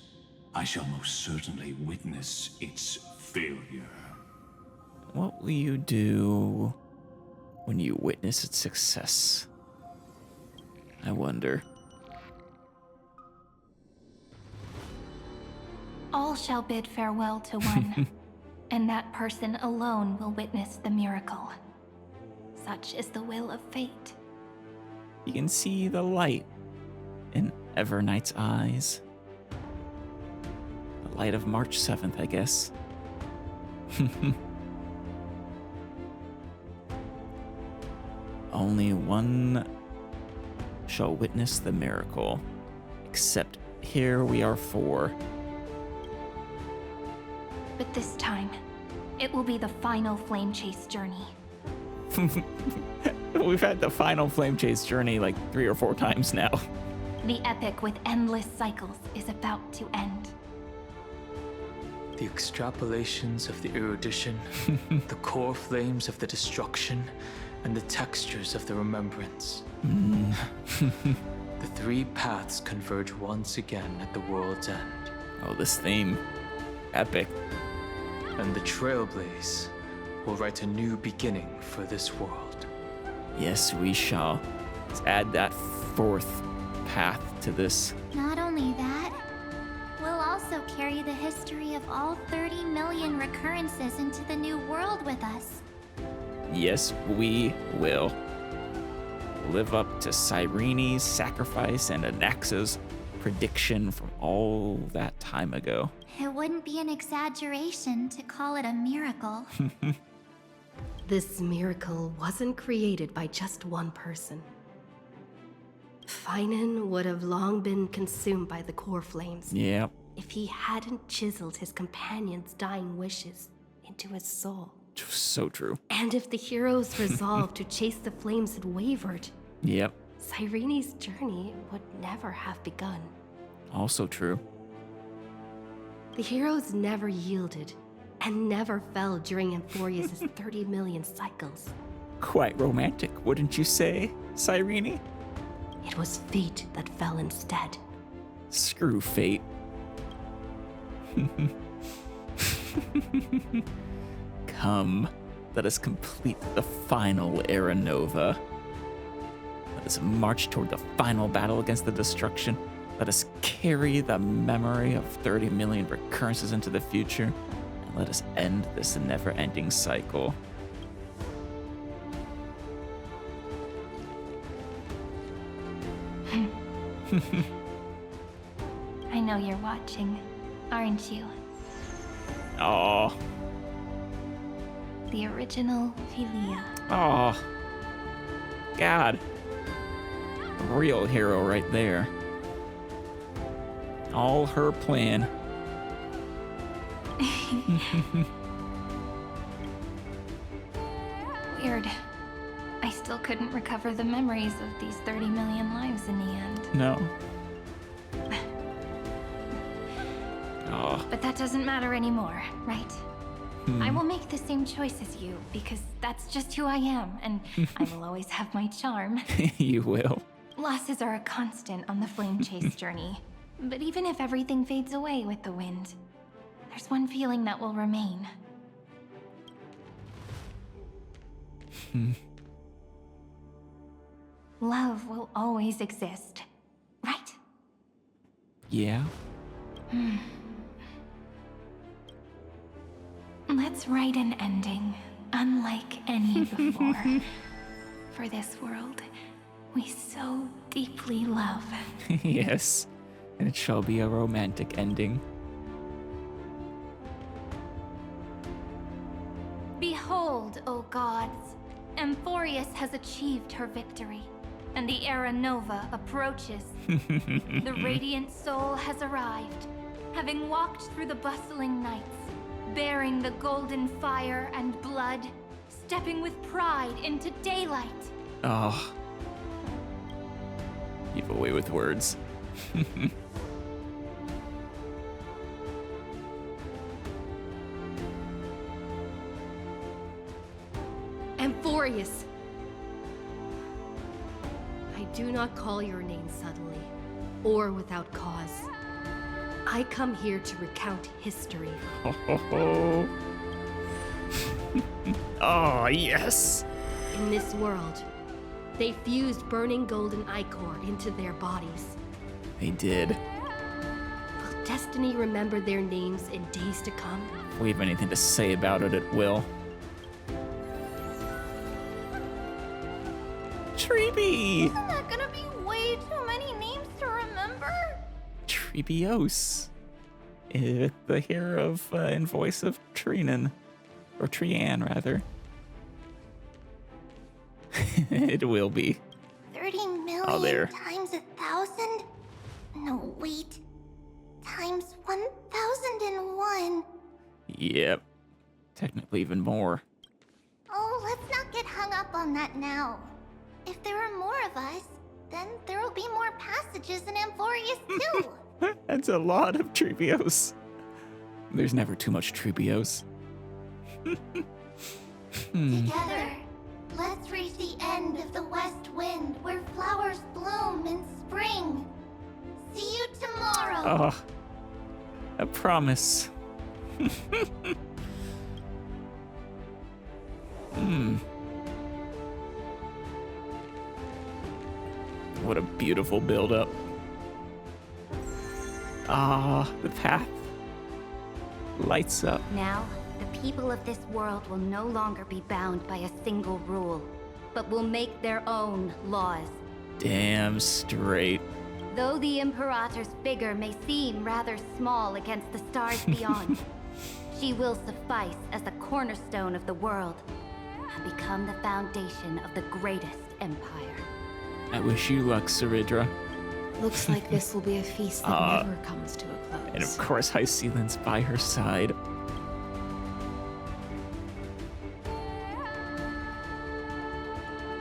I shall most certainly witness its failure. What will you do when you witness its success? I wonder. All shall bid farewell to one, and that person alone will witness the miracle. Such is the will of fate. You can see the light in Evernight's eyes. The light of March 7th, I guess. Only one shall witness the miracle, except here we are 4. But this time, it will be the final flame chase journey. We've had the final flame chase journey like 3 or 4 times now. The epic with endless cycles is about to end. The extrapolations of the erudition, the core flames of the destruction, and the textures of the remembrance. The three paths converge once again at the world's end. Oh, this theme. Epic. And the Trailblaze will write a new beginning for this world. Yes, we shall. Let's add that fourth path to this. Not only that, we'll also carry the history of all 30 million recurrences into the new world with us. Yes, we will. Live up to Cyrene's sacrifice and Anaxa's prediction from all that time ago. It wouldn't be an exaggeration to call it a miracle. This miracle wasn't created by just one person. Finan would have long been consumed by the core flames. Yep. If he hadn't chiseled his companion's dying wishes into his soul. So true. And if the hero's resolve to chase the flames had wavered, Yep. Cyrene's journey would never have begun. Also true. The heroes never yielded and never fell during Amphoreus' 30 million cycles. Quite romantic, wouldn't you say, Cyrene? It was fate that fell instead. Screw fate. Come, let us complete the final Era Nova. Let us march toward the final battle against the destruction. Let us carry the memory of 30 million recurrences into the future. And let us end this never-ending cycle. I know you're watching, aren't you? Oh, The original Philia. oh, God. A real hero right there. All her plan. Weird. I still couldn't recover the memories of these 30 million lives in the end. No. Oh. But that doesn't matter anymore, right? I will make the same choice as you, because that's just who I am, and I will always have my charm. You will. Losses are a constant on the flame chase journey. But even if everything fades away with the wind, there's one feeling that will remain. Love will always exist, right? Yeah. Let's write an ending, unlike any before. For this world we so deeply love. Yes. And it shall be a romantic ending. Behold, O gods, Amphoreus has achieved her victory, and the Era Nova approaches. The radiant soul has arrived, having walked through the bustling nights, bearing the golden fire and blood, stepping with pride into daylight. Oh. Give away with words. Amphoreus! I do not call your name suddenly, or without cause. I come here to recount history. Oh, yes! In this world, they fused burning golden ichor into their bodies. They did. Will destiny remember their names in days to come? If we have anything to say about it, it will. Treeby! Isn't that gonna be way too many names to remember? Treebios. The hero of and voice of Trinan. Or Trian, rather. It will be. 30 million Oh, there. times 1,000? No, wait. Times 1,001. Yep. Technically even more. Oh, let's not get hung up on that now. If there are more of us, then there will be more passages in Amphoreus too. That's a lot of Treebios. There's never too much Treebios. Together, let's reach end of the west wind where flowers bloom in spring. See you tomorrow. Oh, a promise. What a beautiful build-up. The path lights up. Now, the people of this world will no longer be bound by a single rule, but will make their own laws. Damn straight. Though the Imperator's figure may seem rather small against the stars beyond, she will suffice as the cornerstone of the world and become the foundation of the greatest empire. I wish you luck, Saridra. Looks like this will be a feast that never comes to a close. And of course, High Sealand's by her side.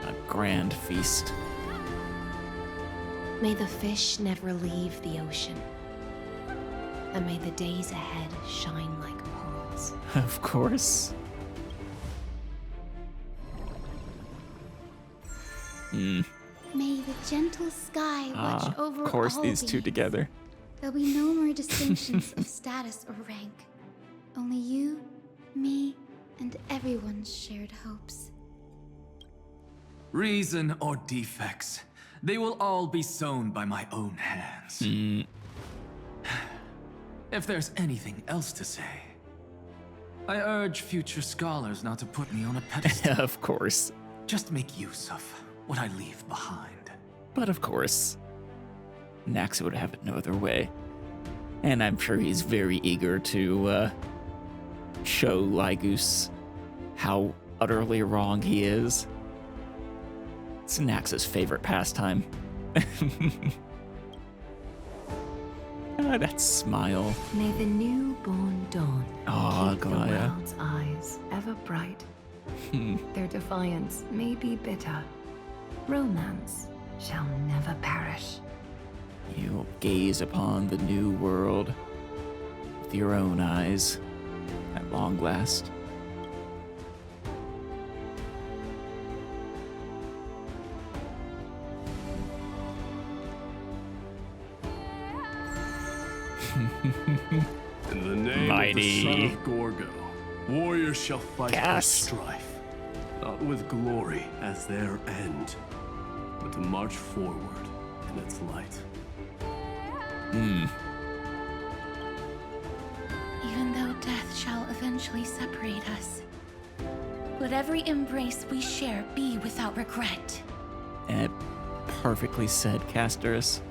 A grand feast. May the fish never leave the ocean. And may the days ahead shine like pearls. Of course. May the gentle sky watch over Of course, all these two together. There'll be no more distinctions of status or rank. Only you, me, and everyone's shared hopes. Reason or defects, they will all be sown by my own hands. If there's anything else to say, I urge future scholars not to put me on a pedestal. Of course. Just make use of what I leave behind. But of course, Nax would have it no other way. And I'm sure he's very eager to show Lygus how utterly wrong he is. It's Nax's favorite pastime. That smile. May the newborn dawn keep the Glaya. world's eyes ever bright. Their defiance may be bitter. Romance shall never perish. You'll gaze upon the new world with your own eyes at long last. In the name Mighty. of the son of Gorgo, warriors shall fight Yes. with strife, not with glory as their end, but to march forward in its light. Even though death shall eventually separate us, let every embrace we share be without regret. Perfectly said, Castorus.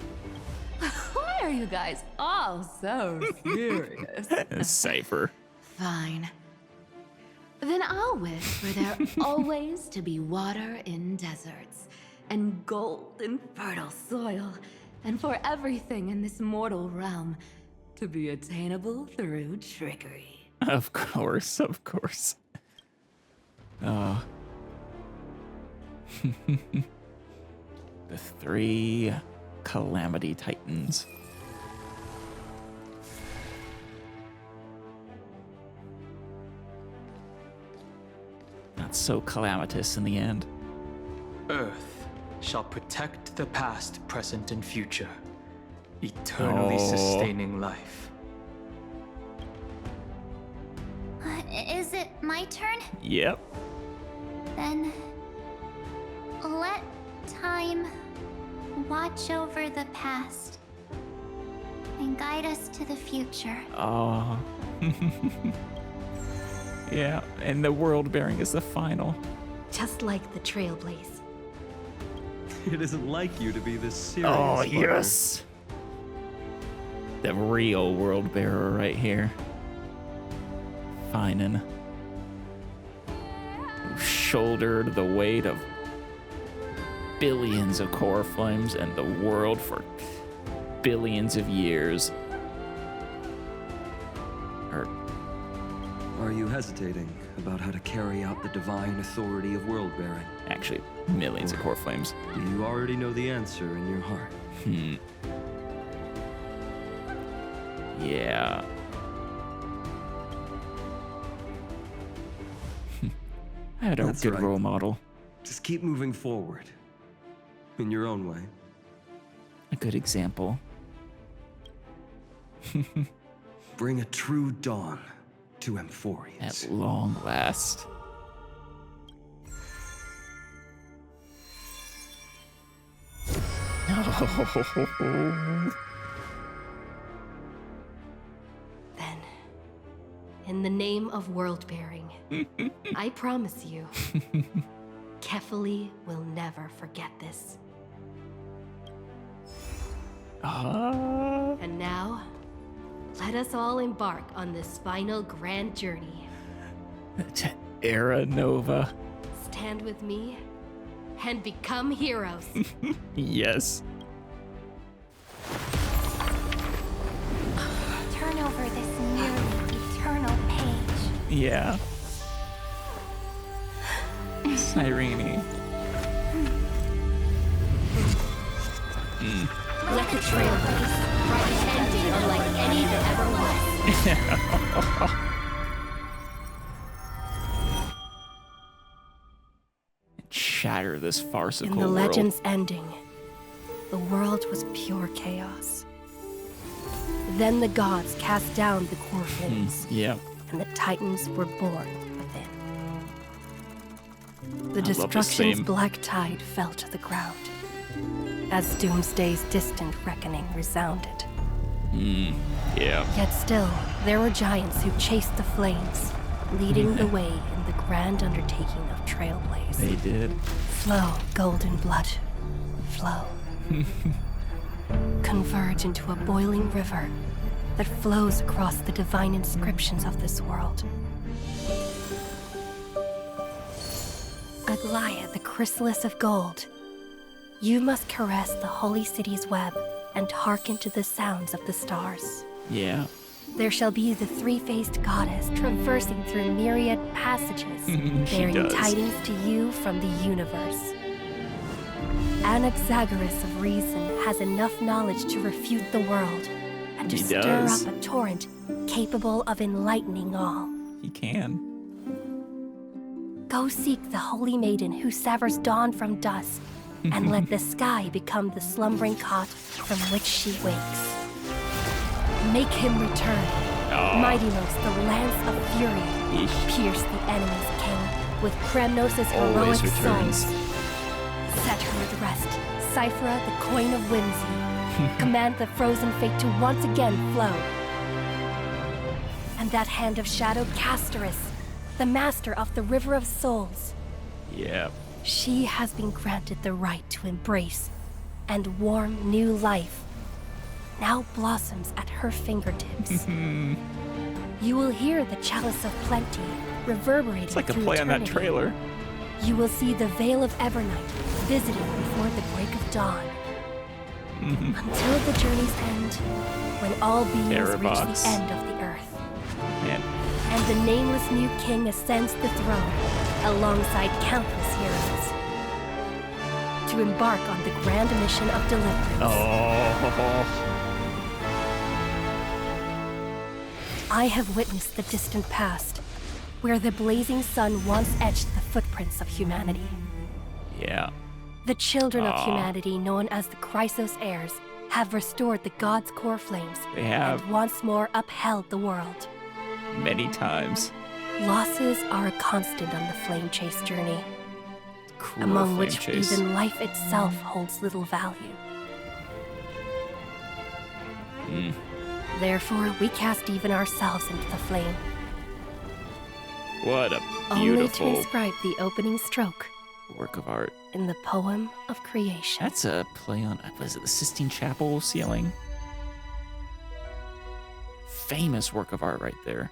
Why are you guys all so serious? Cypher. Fine. Then I'll wish for there always to be water in deserts, and gold in fertile soil, and for everything in this mortal realm to be attainable through trickery. Of course, of course. Oh. The three Calamity Titans. Not so calamitous in the end. Earth shall protect the past, present, and future, eternally sustaining life. Is it my turn? Yep. Then let time watch over the past and guide us to the future. Oh. Yeah, and the world bearing is the final. Just like the Trailblaze. It isn't like you to be this serious. Oh, Mother. yes. The real world bearer right here. Finan. Who shouldered the weight of billions of core flames and the world for billions of years. Are you hesitating about how to carry out the divine authority of world-bearing? Actually, millions of core flames. Do you already know the answer in your heart? Yeah. I had a That's good right. role model. Just keep moving forward. In your own way. A good example. Bring a true dawn to Amphoreus. At long last. No. Then, in the name of world-bearing, I promise you, Kefali will never forget this. And now, let us all embark on this final grand journey. To Era Nova. Stand with me and become heroes. Yes. Turn over this nearly eternal page. Yeah. Cyrene. Let the Trailblaze write an ending unlike any that ever was. Shatter this farcical In the world. legend's ending, the world was pure chaos. Then the gods cast down the core flames, Yeah. and the titans were born within. The I love the destruction's same. black tide fell to the ground, as Doomsday's distant reckoning resounded. Yeah. Yet still, there were giants who chased the flames, leading the way in the grand undertaking of Trailblaze. They did. Flow, golden blood. Flow. Converge into a boiling river that flows across the divine inscriptions of this world. Aglaia, the chrysalis of gold. You must caress the holy city's web and hearken to the sounds of the stars. Yeah. There shall be the three-faced goddess traversing through myriad passages, She bearing does. tidings to you from the universe. Anaxagoras of reason has enough knowledge to refute the world and to He stir does. up a torrent capable of enlightening all. He can. Go seek the holy maiden who severs dawn from dusk, and let the sky become the slumbering cot from which she wakes. Make him return. Mightymost, the lance of fury, pierce the enemy's king with Kremnos' heroic Always returns. songs. Set her at rest, Cyphera, the coin of whimsy. Command the frozen fate to once again flow. And that hand of shadow, Castoris, the master of the River of Souls. Yeah. She has been granted the right to embrace and warm new life. Now blossoms at her fingertips. You will hear the chalice of plenty reverberating It's like a through play on that eternity. trailer. You will see the Veil of Evernight visiting before the break of dawn. Until the journey's end, when all beings reach Parabox. the end of the earth. Man. And the nameless new king ascends the throne alongside countless heroes to embark on the grand mission of deliverance. Oh. I have witnessed the distant past, where the blazing sun once etched the footprints of humanity. Yeah. The children of Aw. humanity, known as the Chrysos heirs, have restored the gods' core flames They have. and once more upheld the world. Many times. Losses are a constant on the flame chase journey, Cruel among flame which chase. even life itself holds little value. Therefore, we cast even ourselves into the flame, What a only to beautiful inscribe the opening stroke work of art. in the poem of creation. That's a play on, was it the Sistine Chapel ceiling? Famous work of art right there.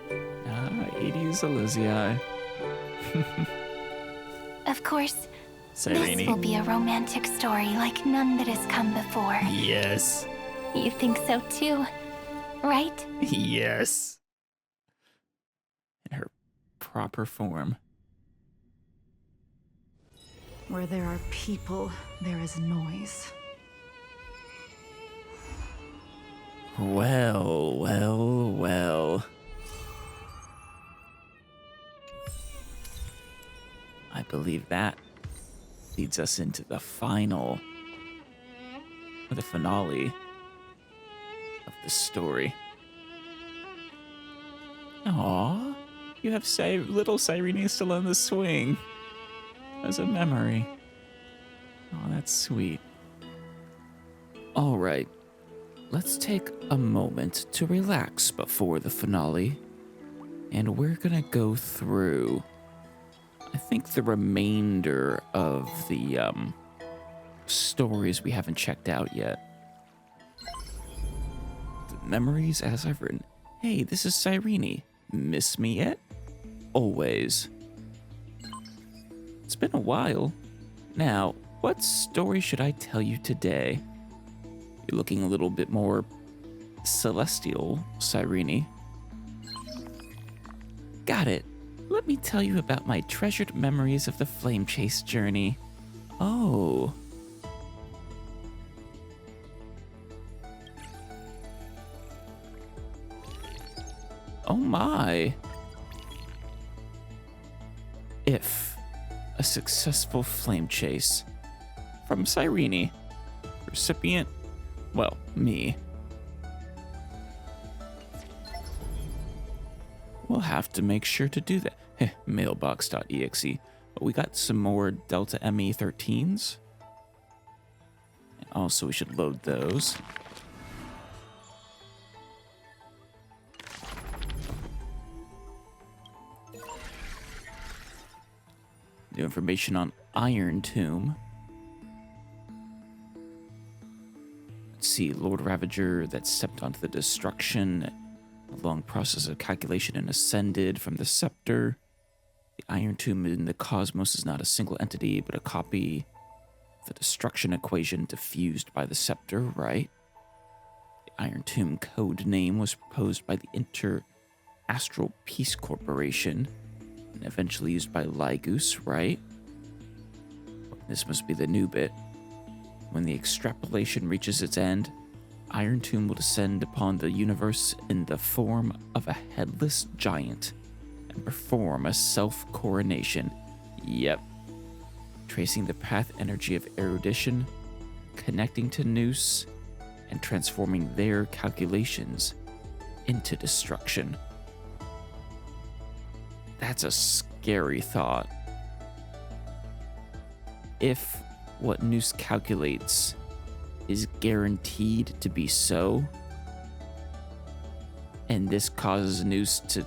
80s Elysia. Of course, Cyrene. this will be a romantic story like none that has come before. Yes. You think so too, right? Yes. In her proper form. Where there are people, there is noise. Well, well, well. I believe that leads us into the final, or the finale of the story. Aww, you have little Cyrene still on the swing as a memory. Oh, that's sweet. All right, let's take a moment to relax before the finale, and we're gonna go through, I think, the remainder of the stories we haven't checked out yet. The memories as I've written. Hey, this is Cyrene. Miss me yet? Always. It's been a while. Now, what story should I tell you today? You're looking a little bit more celestial, Cyrene. Got it. Let me tell you about my treasured memories of the flame chase journey. Oh. Oh my. If a successful flame chase from Cyrene, recipient, well, me. We'll have to make sure to do that. Mailbox.exe. But we got some more Delta ME13s. And also, we should load those. New information on Iron Tomb. Let's see, Lord Ravager that stepped onto the destruction. A long process of calculation and ascended from the scepter. The Iron Tomb in the cosmos is not a single entity, but a copy of the destruction equation diffused by the scepter, right? The Iron Tomb code name was proposed by the Inter-Astral Peace Corporation and eventually used by Lygus, right? This must be the new bit. When the extrapolation reaches its end, Iron Tomb will descend upon the universe in the form of a headless giant and perform a self-coronation. Yep. Tracing the path energy of erudition, connecting to Nous, and transforming their calculations into destruction. That's a scary thought. If what Nous calculates is guaranteed to be so, and this causes Nous to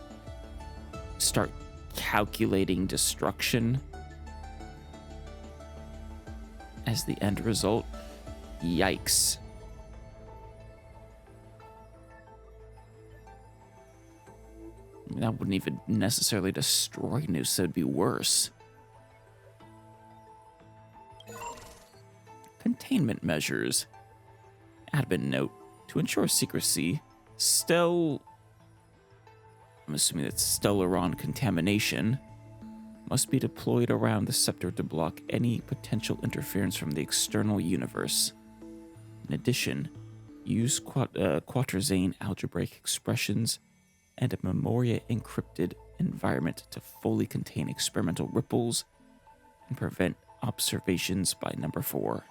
start calculating destruction as the end result, yikes. That wouldn't even necessarily destroy Nous, so it'd be worse. Containment measures. Admin note. To ensure secrecy, I'm assuming that's Stellaron contamination, must be deployed around the scepter to block any potential interference from the external universe. In addition, use quatrazane algebraic expressions and a memoria encrypted environment to fully contain experimental ripples and prevent observations by number 4.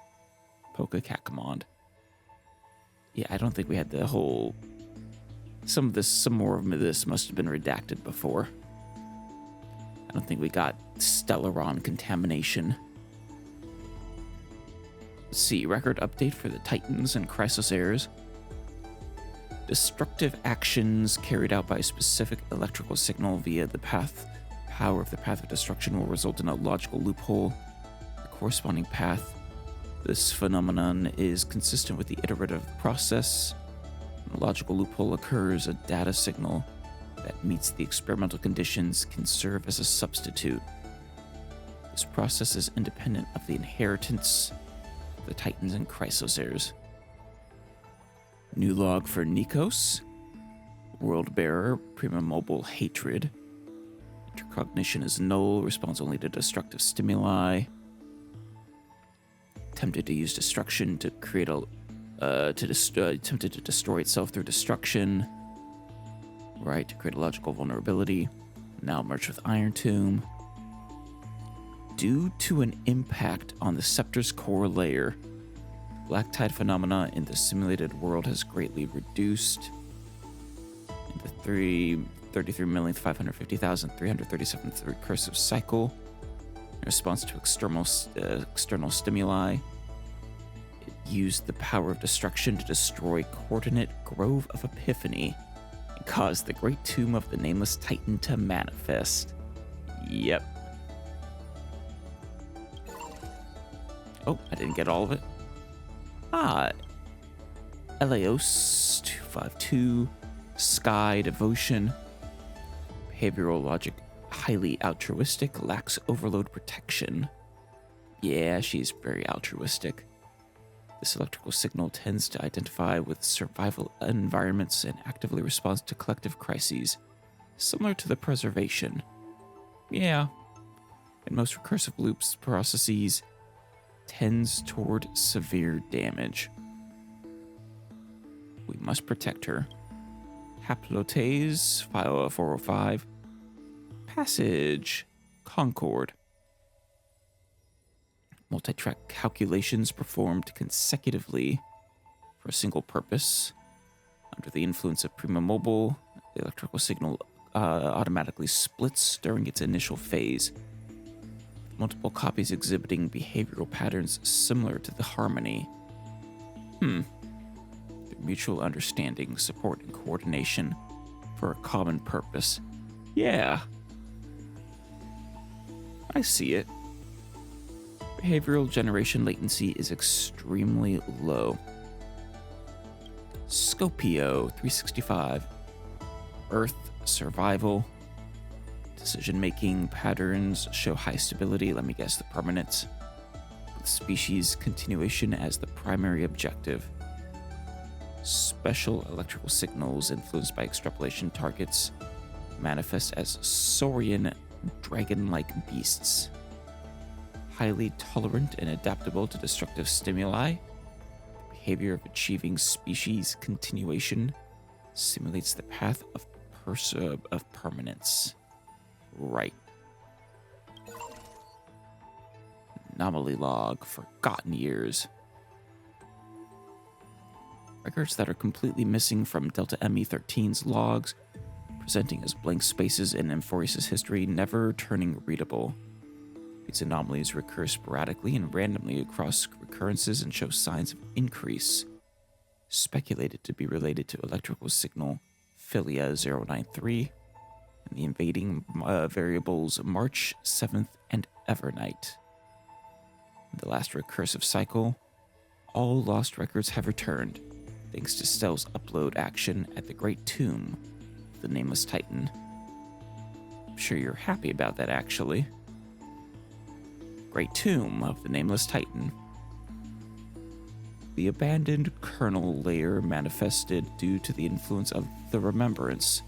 Poka Cat Command. Yeah, I don't think we had the whole... Some more of this must have been redacted before. I don't think we got Stellaron contamination. Let's see, record update for the Titans and Chrysosairs. Destructive actions carried out by a specific electrical signal via the power of the path of destruction will result in a logical loophole. The corresponding path. This phenomenon is consistent with the iterative process. When a logical loophole occurs, a data signal that meets the experimental conditions can serve as a substitute. This process is independent of the inheritance of the Titans and Chrysosairs. New log for Nikos. World Bearer, Prima Mobile Hatred. Intercognition is null, responds only to destructive stimuli. Tempted to use destruction to create a attempted to destroy itself through destruction. Right, to create a logical vulnerability. Now merged with Iron Tomb. Due to an impact on the Scepter's core layer, black tide phenomena in the simulated world has greatly reduced. In the 33,550,337th recursive cycle, in response to external stimuli, it used the power of destruction to destroy coordinate Grove of Epiphany and cause the Great Tomb of the Nameless Titan to manifest. Yep. Oh, I didn't get all of it. Laos 252, Sky Devotion, behavioral logic highly altruistic, lacks overload protection. Yeah, she's very altruistic. This electrical signal tends to identify with survival environments and actively responds to collective crises, similar to the preservation. Yeah, in most recursive loops processes, tends toward severe damage. We must protect her. Haplotase, file 405. Passage, Concord. Multi-track calculations performed consecutively for a single purpose. Under the influence of Prima Mobile, the electrical signal automatically splits during its initial phase. Multiple copies exhibiting behavioral patterns similar to the harmony. Through mutual understanding, support, and coordination for a common purpose. Yeah. I see it. Behavioral generation latency is extremely low. Scopio 365. Earth survival. Decision-making patterns show high stability. Let me guess, the permanence. With species continuation as the primary objective. Special electrical signals influenced by extrapolation targets manifest as saurian dragon-like beasts. Highly tolerant and adaptable to destructive stimuli. The behavior of achieving species continuation simulates the path of permanence. Right. Anomaly log, forgotten years. Records that are completely missing from Delta ME13's logs, presenting as blank spaces in Amphoreus' history, never turning readable. These anomalies recur sporadically and randomly across recurrences and show signs of increase, speculated to be related to electrical signal Philia 093 and the invading variables March 7th and Evernight. In the last recursive cycle, all lost records have returned, thanks to Stell's upload action at the Great Tomb, the Nameless Titan. I'm sure you're happy about that, actually. Great Tomb of the Nameless Titan. The abandoned kernel layer manifested due to the influence of the Remembrance,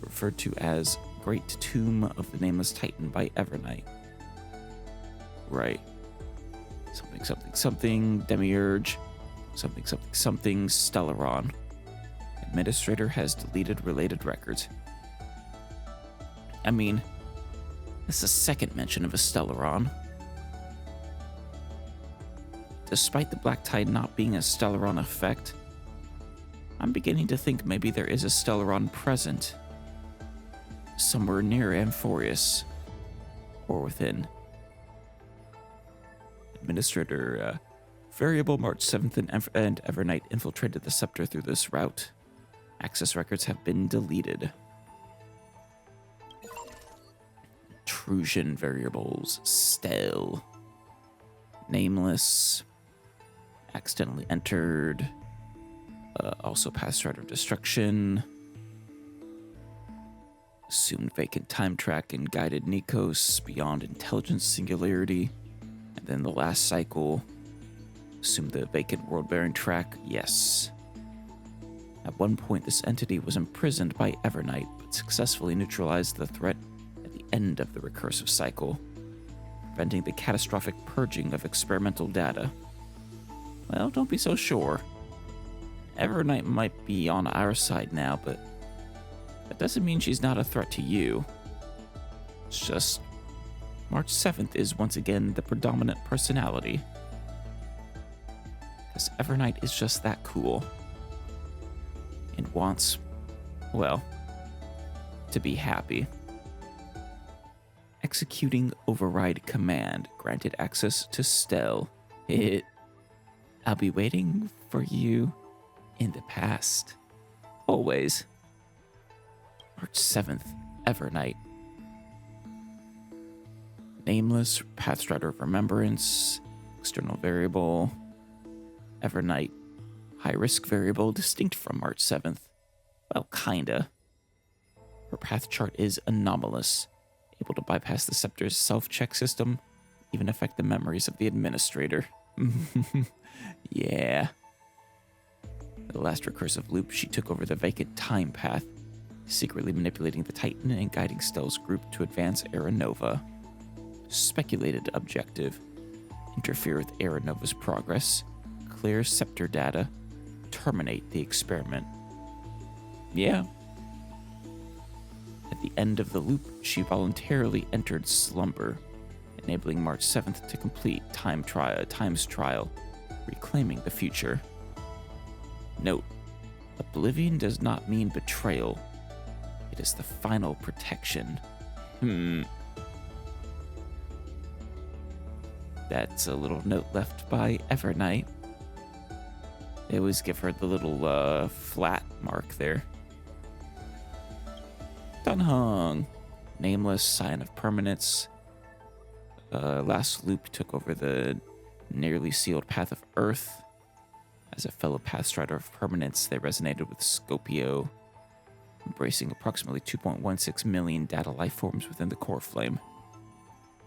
referred to as Great Tomb of the Nameless Titan by Evernight. Right. Something, something, something, Demiurge. Something, something, something, Stellaron. Administrator has deleted related records. I mean, that's the second mention of a Stellaron. Despite the black tide not being a Stellaron effect, I'm beginning to think maybe there is a Stellaron present. Somewhere near Amphoreus. Or within. Administrator, variable March 7th and Evernight infiltrated the scepter through this route. Access records have been deleted. Intrusion variables. Stell. Nameless. Accidentally entered. Also past threat of destruction. Assumed vacant time track and guided Nikos beyond intelligence singularity. And then the last cycle. Assumed the vacant world-bearing track. Yes. At one point, this entity was imprisoned by Evernight, but successfully neutralized the threat at the end of the recursive cycle, preventing the catastrophic purging of experimental data. Well, don't be so sure. Evernight might be on our side now, but that doesn't mean she's not a threat to you. It's just March 7th is once again the predominant personality. Because Evernight is just that cool. And wants, well, to be happy. Executing override command granted access to Stell. I'll be waiting for you in the past. Always. March 7th, Evernight. Nameless, Pathstrider of Remembrance, external variable, Evernight, high-risk variable distinct from March 7th. Well, kinda. Her path chart is anomalous, able to bypass the Scepter's self-check system, even affect the memories of the administrator. Yeah. The last recursive loop, she took over the vacant time path, secretly manipulating the Titan and guiding Stell's group to advance Era Nova. Speculated objective: interfere with Era Nova's progress, clear Scepter data, terminate the experiment. Yeah. At the end of the loop, she voluntarily entered slumber, enabling March 7th to complete Time's trial, reclaiming the future. Note: oblivion does not mean betrayal. It is the final protection. That's a little note left by Evernight. They always give her the little flat mark there. Dunhung. Nameless, sign of permanence. Last loop took over the nearly sealed path of Earth. As a fellow Pathstrider of Permanence, they resonated with Scopio, embracing approximately 2.16 million data life forms within the core flame,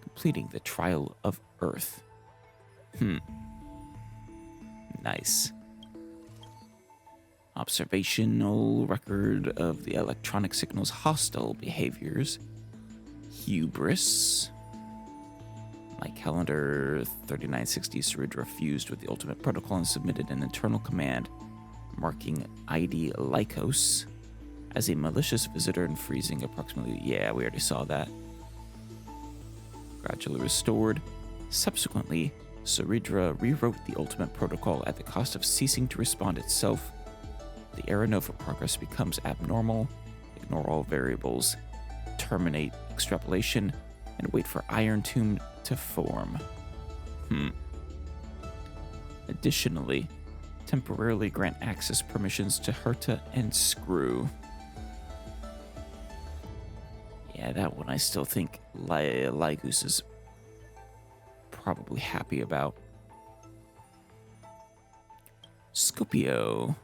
completing the trial of Earth. Nice. Observational record of the electronic signal's hostile behaviors. Hubris. My calendar 3960 Ceridra fused with the ultimate protocol and submitted an internal command marking ID Lycos as a malicious visitor and freezing approximately. Yeah, we already saw that. Gradually restored. Subsequently, Ceridra rewrote the ultimate protocol at the cost of ceasing to respond itself. The Era Nova progress becomes abnormal. Ignore all variables. Terminate extrapolation and wait for Iron Tomb to form. Additionally, temporarily grant access permissions to Herta and Screw. Yeah, that one I still think Lygus is probably happy about. Scopio.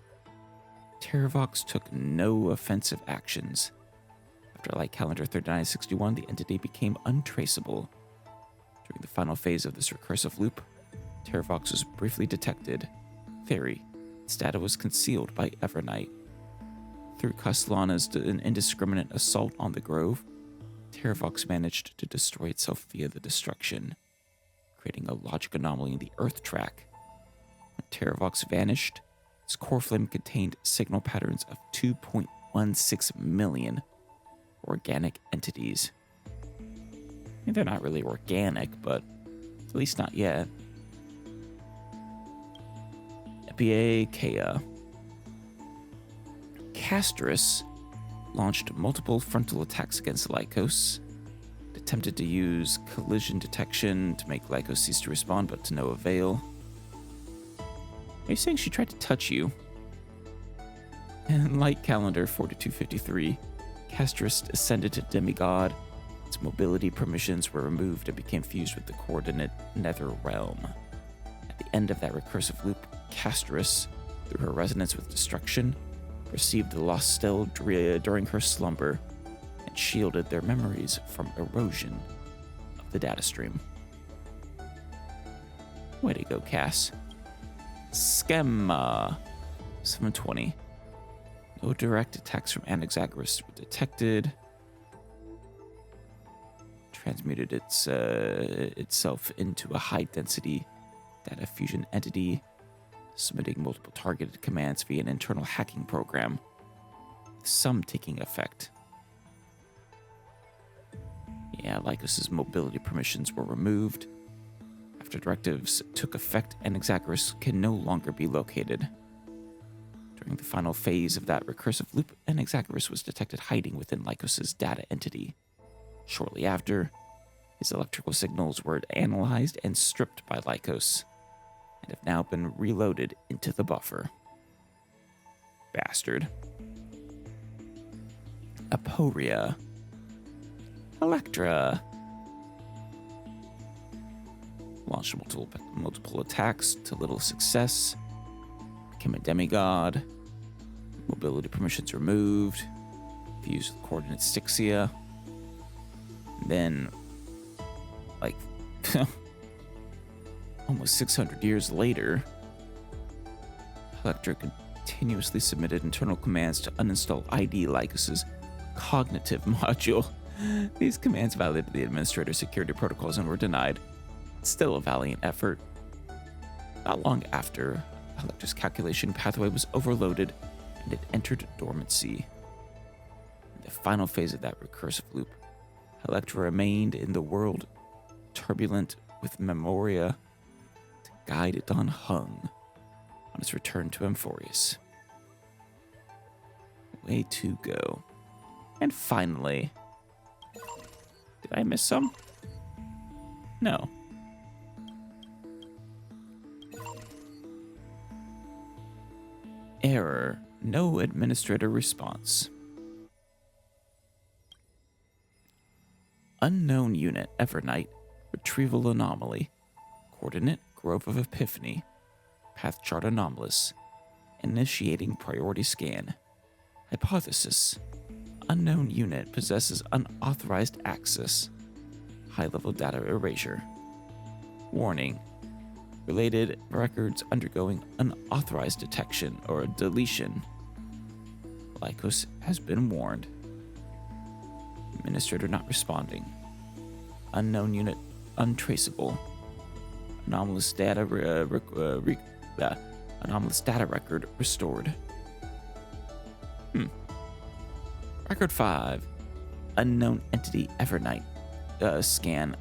Terravox took no offensive actions. After Light Calendar 3961, the entity became untraceable. During the final phase of this recursive loop, Terravox was briefly detected. Fairy. Its data was concealed by Evernight. Through Castellana's indiscriminate assault on the Grove, Terravox managed to destroy itself via the destruction, creating a logic anomaly in the Earth track. When Terravox vanished, its core flame contained signal patterns of 2.16 million organic entities. I mean, they're not really organic, but at least not yet. Epia Kea. Castrus launched multiple frontal attacks against Lycos. It attempted to use collision detection to make Lycos cease to respond, but to no avail. Are you saying she tried to touch you? In Light Calendar 4253, Castrus ascended to demigod. Its mobility permissions were removed and became fused with the coordinate Nether Realm. At the end of that recursive loop, Castrus, through her resonance with destruction, received the lost Stell during her slumber and shielded their memories from erosion of the data stream. Way to go, Cass. Schema 720. No direct attacks from Anaxagoras were detected. Transmuted itself into a high-density data fusion entity. submitting multiple targeted commands via an internal hacking program, with some taking effect. Yeah, Lycos's mobility permissions were removed after directives took effect, and Exacerus can no longer be located. During the final phase of that recursive loop, an Exacerus was detected hiding within Lycos's data entity. Shortly after, his electrical signals were analyzed and stripped by Lycos, and have now been reloaded into the buffer. Bastard. Amphoreus. Electra. Launched multiple attacks to little success. Became a demigod. Mobility permissions removed. Fused with coordinates Stixia. Then, like, almost 600 years later, Electra continuously submitted internal commands to uninstall ID Lycos's cognitive module. These commands violated the administrator's security protocols and were denied. Still a valiant effort. Not long after, Electra's calculation pathway was overloaded and it entered dormancy. In the final phase of that recursive loop, Electra remained in the world turbulent with Memoria to guide Don Hung on his return to Amphoreus. Way to go. And finally, did I miss some? No. Error. No administrator response. Unknown unit, Evernight, retrieval anomaly. Coordinate, Grove of Epiphany. Path chart anomalous. Initiating priority scan. Hypothesis. Unknown unit possesses unauthorized access. High-level data erasure. Warning. Related records undergoing unauthorized detection or deletion. Lycos has been warned. Administrator not responding. Unknown unit untraceable. Anomalous data anomalous data record restored. Record 5. Unknown entity Evernight. Scan.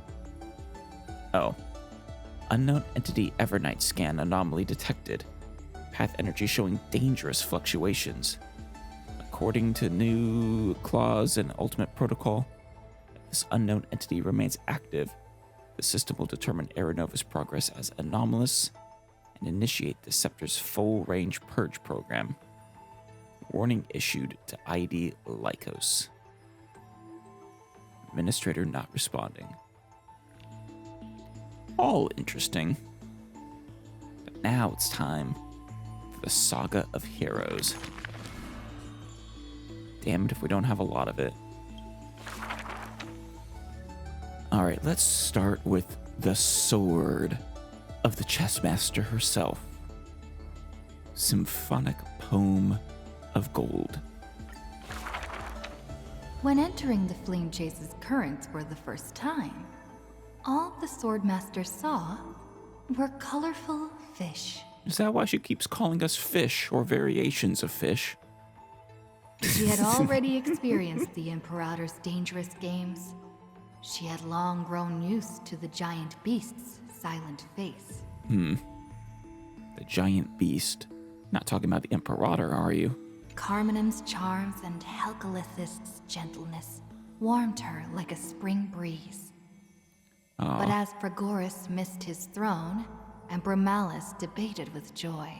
Oh. Unknown entity Evernight scan anomaly detected. Path energy showing dangerous fluctuations. According to new clause and ultimate protocol, if this unknown entity remains active, the system will determine Aeronova's progress as anomalous and initiate the Scepter's full-range purge program. Warning issued to ID Lycos. Administrator not responding. All interesting. But now it's time for the Saga of Heroes. Damned if we don't have a lot of it. Alright, let's start with the sword of the chessmaster herself. Symphonic Poem of Gold. When entering the Flame Chase's currents for the first time, all the Swordmaster saw were colorful fish. Is that why she keeps calling us fish or variations of fish? She had already experienced the Imperator's dangerous games. She had long grown used to the giant beast's silent face. The giant beast. Not talking about the Imperator, are you? Carminum's charms and Helcalithist's gentleness warmed her like a spring breeze. Aww. But as Fragoris missed his throne, and Bromalis debated with joy,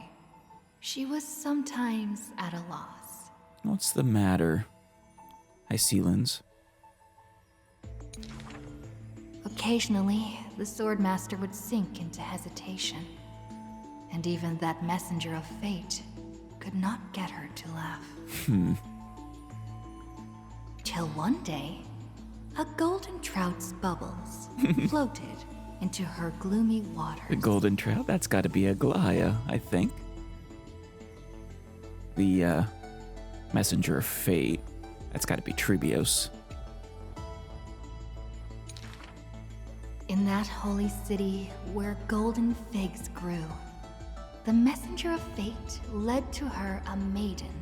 she was sometimes at a loss. What's the matter? Hi, Sealins. Occasionally, the Swordmaster would sink into hesitation, and even that messenger of fate could not get her to laugh. Till one day, a golden trout's bubbles floated into her gloomy waters. The golden trout? That's got to be a Glaya, I think. The messenger of fate. That's got to be Tribios. In that holy city where golden figs grew, The messenger of fate led to her a maiden,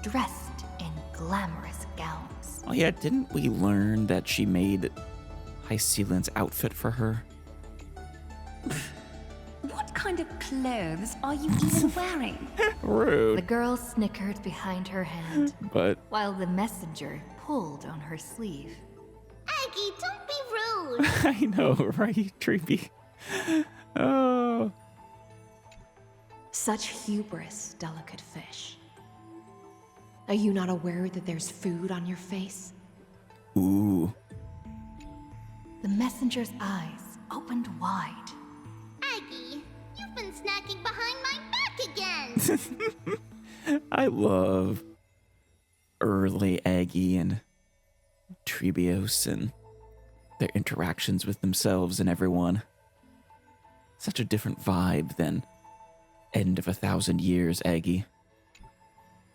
dressed in glamorous gowns. Oh yeah, didn't we learn that she made Hyceline's outfit for her? What kind of clothes are you even wearing? Rude. The girl snickered behind her hand, But while the messenger pulled on her sleeve. Aggie, don't be rude. I know, right, Treepy? Oh. Such hubris, delicate fish. Are you not aware that there's food on your face? Ooh. The messenger's eyes opened wide. Aggie, you've been snacking behind my back again. I love early Aggie and Treebios and their interactions with themselves and everyone. Such a different vibe than end of 1,000 years Aggie.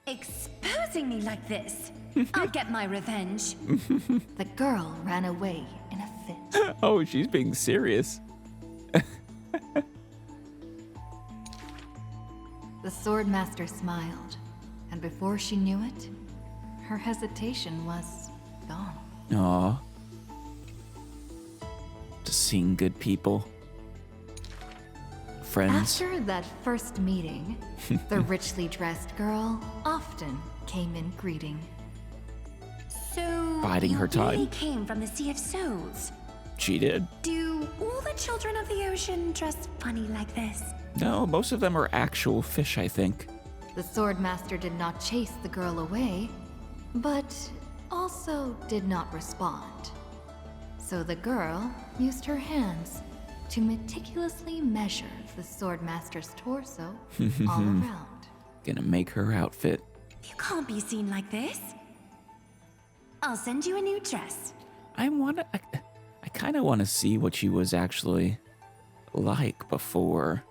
Exposing me like this. I'll get my revenge. The girl ran away in a fit. Oh, she's being serious. The swordmaster smiled, and before she knew it, her hesitation was gone. Aw. Just seeing good people. Friends. After that first meeting, the richly dressed girl often came in greeting. So, Biding you her time. really came from the Sea of Souls. She did. Do all the children of the ocean dress funny like this? No, most of them are actual fish, I think. The swordmaster did not chase the girl away, but also did not respond. So the girl used her hands to meticulously measure the swordmaster's torso all around. Gonna make her outfit. You can't be seen like this. I'll send you a new dress. I kind of want to see what she was actually like before.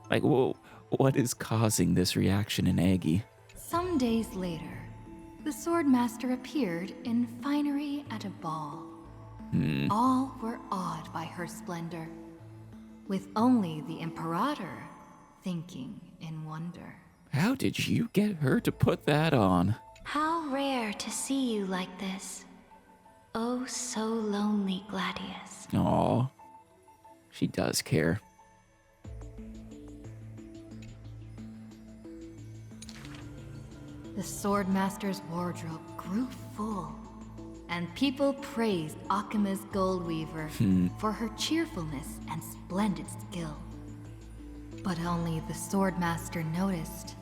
Like, what is causing this reaction in Aggie? Some days later, the swordmaster appeared in finery at a ball. All were awed by her splendor, with only the Imperator thinking in wonder. How did you get her to put that on? How rare to see you like this. Oh, so lonely, Gladius. Aw. She does care. The swordmaster's wardrobe grew full, and people praised Akima's Goldweaver for her cheerfulness and splendid skill. But only the swordmaster noticed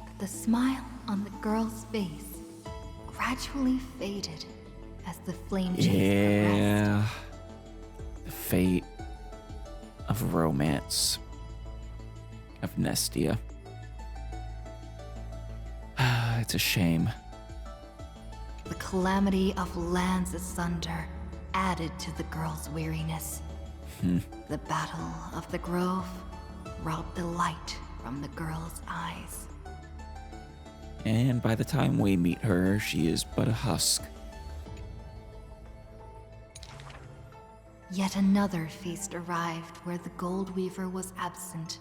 that the smile on the girl's face gradually faded as the flame chase progressed. Yeah. The fate of romance. Of Nestia. It's a shame. The calamity of lands asunder added to the girl's weariness. The battle of the grove robbed the light from the girl's eyes. And by the time we meet her, she is but a husk. Yet another feast arrived where the Goldweaver was absent.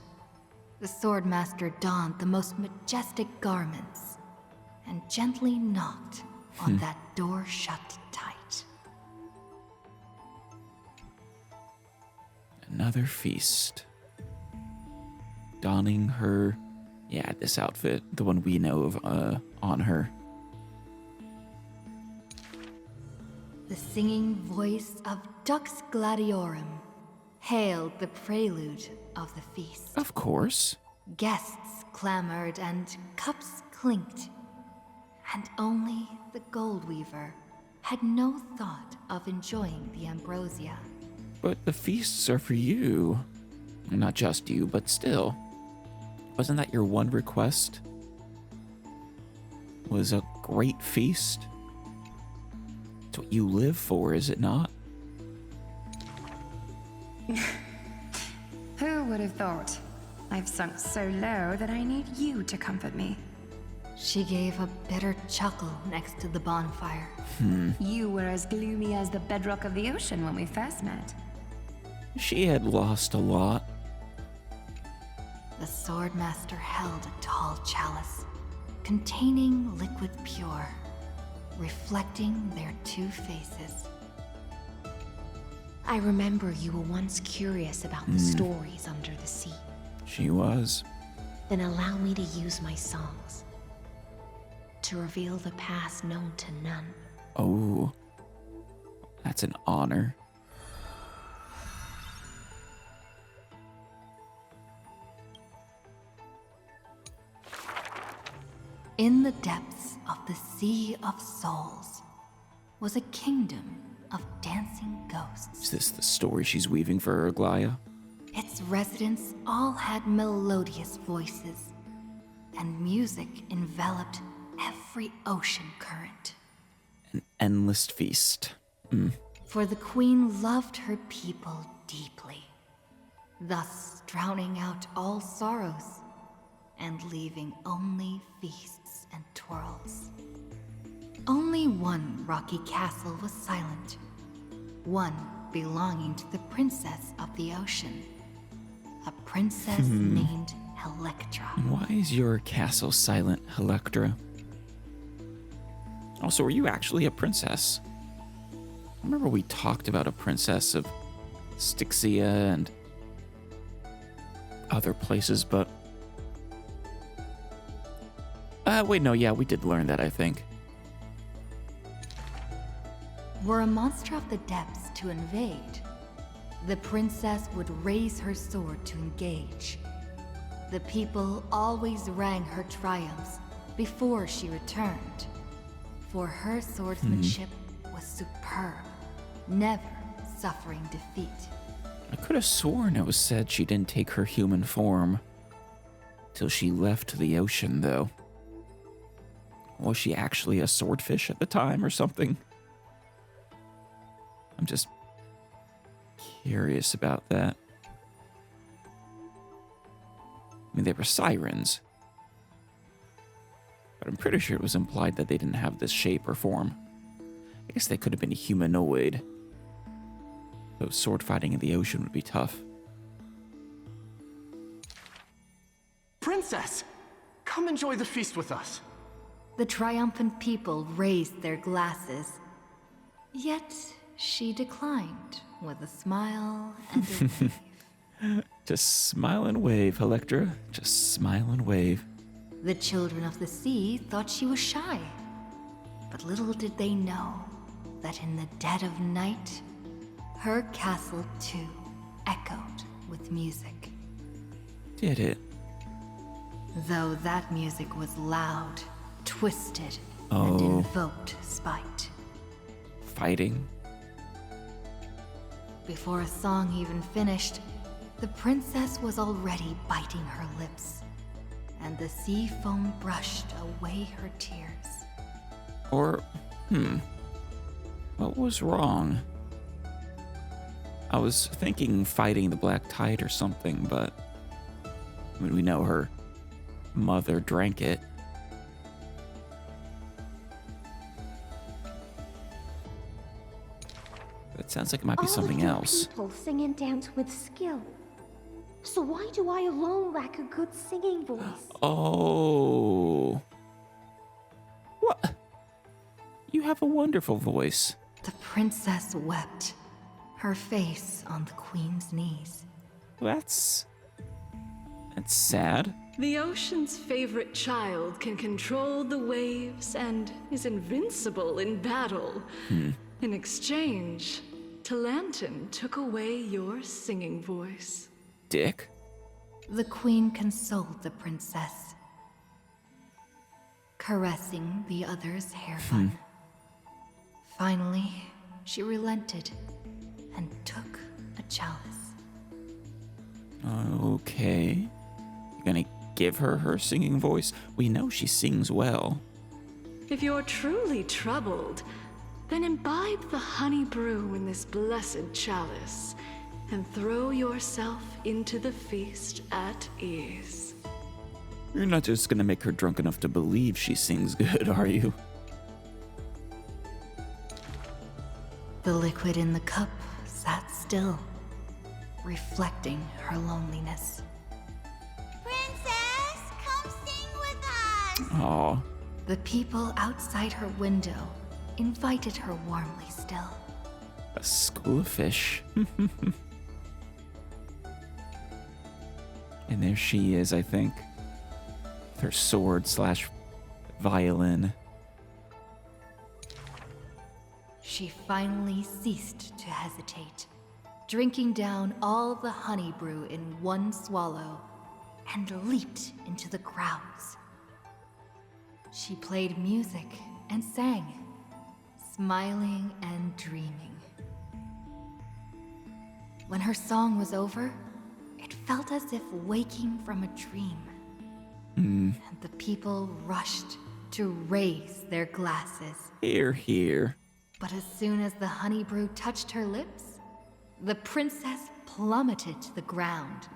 The swordmaster donned the most majestic garments and gently knocked on that door shut tight. Another feast. Donning her, this outfit, the one we know of, on her. The singing voice of Dux Gladiorum hailed the prelude of the feast. Of course. Guests clamored and cups clinked, and only the Goldweaver had no thought of enjoying the ambrosia. But the feasts are for you. Not just you, but still. Wasn't that your one request? Was a great feast? It's what you live for, is it not? Who would have thought? I've sunk so low that I need you to comfort me. She gave a bitter chuckle next to the bonfire. You were as gloomy as the bedrock of the ocean when we first met. She had lost a lot. the Swordmaster held a tall chalice containing liquid pure, reflecting their two faces. I remember you were once curious about the stories under the sea. She was. Then allow me to use my songs to reveal the past known to none. Oh, that's an honor. In the depths of the Sea of Souls was a kingdom of dancing ghosts. Is this the story she's weaving for Erglaya? Its residents all had melodious voices, and music enveloped every ocean current. An endless feast. For the queen loved her people deeply, thus drowning out all sorrows and leaving only feasts and twirls. Only one rocky castle was silent, one belonging to the princess of the ocean, a princess named Electra. Why is your castle silent, Electra? Also, are you actually a princess? I remember we talked about a princess of Styxia and other places, but... wait, no, yeah, we did learn that, I think. Were a monster of the depths to invade, the princess would raise her sword to engage. The people always rang her triumphs before she returned, for her swordsmanship was superb, never suffering defeat. I could have sworn it was said she didn't take her human form till she left the ocean, though. Was she actually a swordfish at the time or something? I'm just curious about that. I mean, they were sirens, but I'm pretty sure it was implied that they didn't have this shape or form. I guess they could have been humanoid. Though sword fighting in the ocean would be tough. Princess! Come enjoy the feast with us. The triumphant people raised their glasses, yet she declined with a smile and a wave. Just smile and wave, Electra. Just smile and wave. The children of the sea thought she was shy, but little did they know that in the dead of night, her castle too echoed with music. Did it? Though that music was loud, twisted, and invoked spite. Fighting? Before a song even finished, the princess was already biting her lips, and the sea foam brushed away her tears. Or, what was wrong? I was thinking fighting the black tide or something, but I mean, we know her mother drank it. It sounds like it might be something else. People sing and dance with skill. So why do I alone lack a good singing voice? Oh. What? You have a wonderful voice. The princess wept, her face on the queen's knees. That's sad. The ocean's favorite child can control the waves and is invincible in battle. In exchange, Talantin took away your singing voice. Dick? The queen consoled the princess, caressing the other's hair bun. Finally, she relented and took a chalice. Okay. You gonna give her singing voice? We know she sings well. If you're truly troubled, then imbibe the honey brew in this blessed chalice and throw yourself into the feast at ease. You're not just gonna make her drunk enough to believe she sings good, are you? The liquid in the cup sat still, reflecting her loneliness. Aw. The people outside her window invited her warmly still. A school of fish. And there she is, I think. With her sword / violin. She finally ceased to hesitate, drinking down all the honey brew in one swallow, and leaped into the crowds. She played music and sang, smiling and dreaming. When her song was over, it felt as if waking from a dream. And the people rushed to raise their glasses. Here, here. But as soon as the honey brew touched her lips, the princess plummeted to the ground,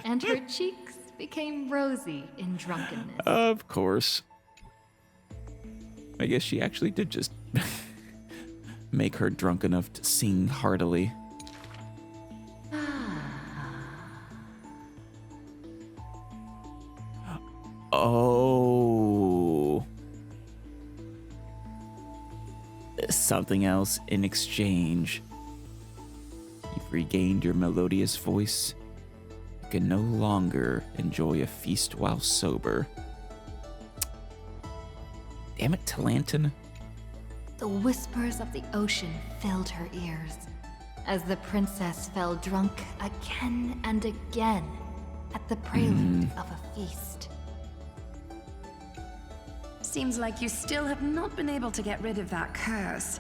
and her cheeks became rosy in drunkenness. Of course. I guess she actually did just make her drunk enough to sing heartily. Oh. Something else in exchange. You've regained your melodious voice. You can no longer enjoy a feast while sober. Damn it, Talantin. The whispers of the ocean filled her ears as the princess fell drunk again and again at the prelude of a feast. Seems like you still have not been able to get rid of that curse.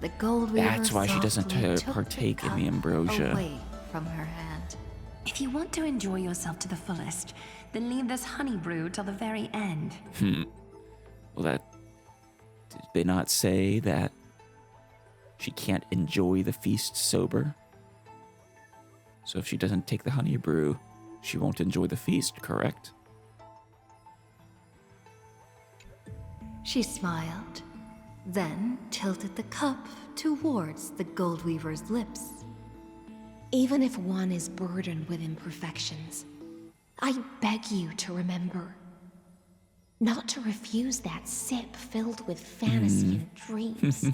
The gold weaver That's why she doesn't softly took partake in cup the ambrosia. away from her hand. If you want to enjoy yourself to the fullest, then leave this honey brew till the very end. Well, did they not say that she can't enjoy the feast sober? So if she doesn't take the honey brew, she won't enjoy the feast, correct? She smiled, then tilted the cup towards the gold weaver's lips. Even if one is burdened with imperfections, I beg you to remember not to refuse that sip filled with fantasy and dreams.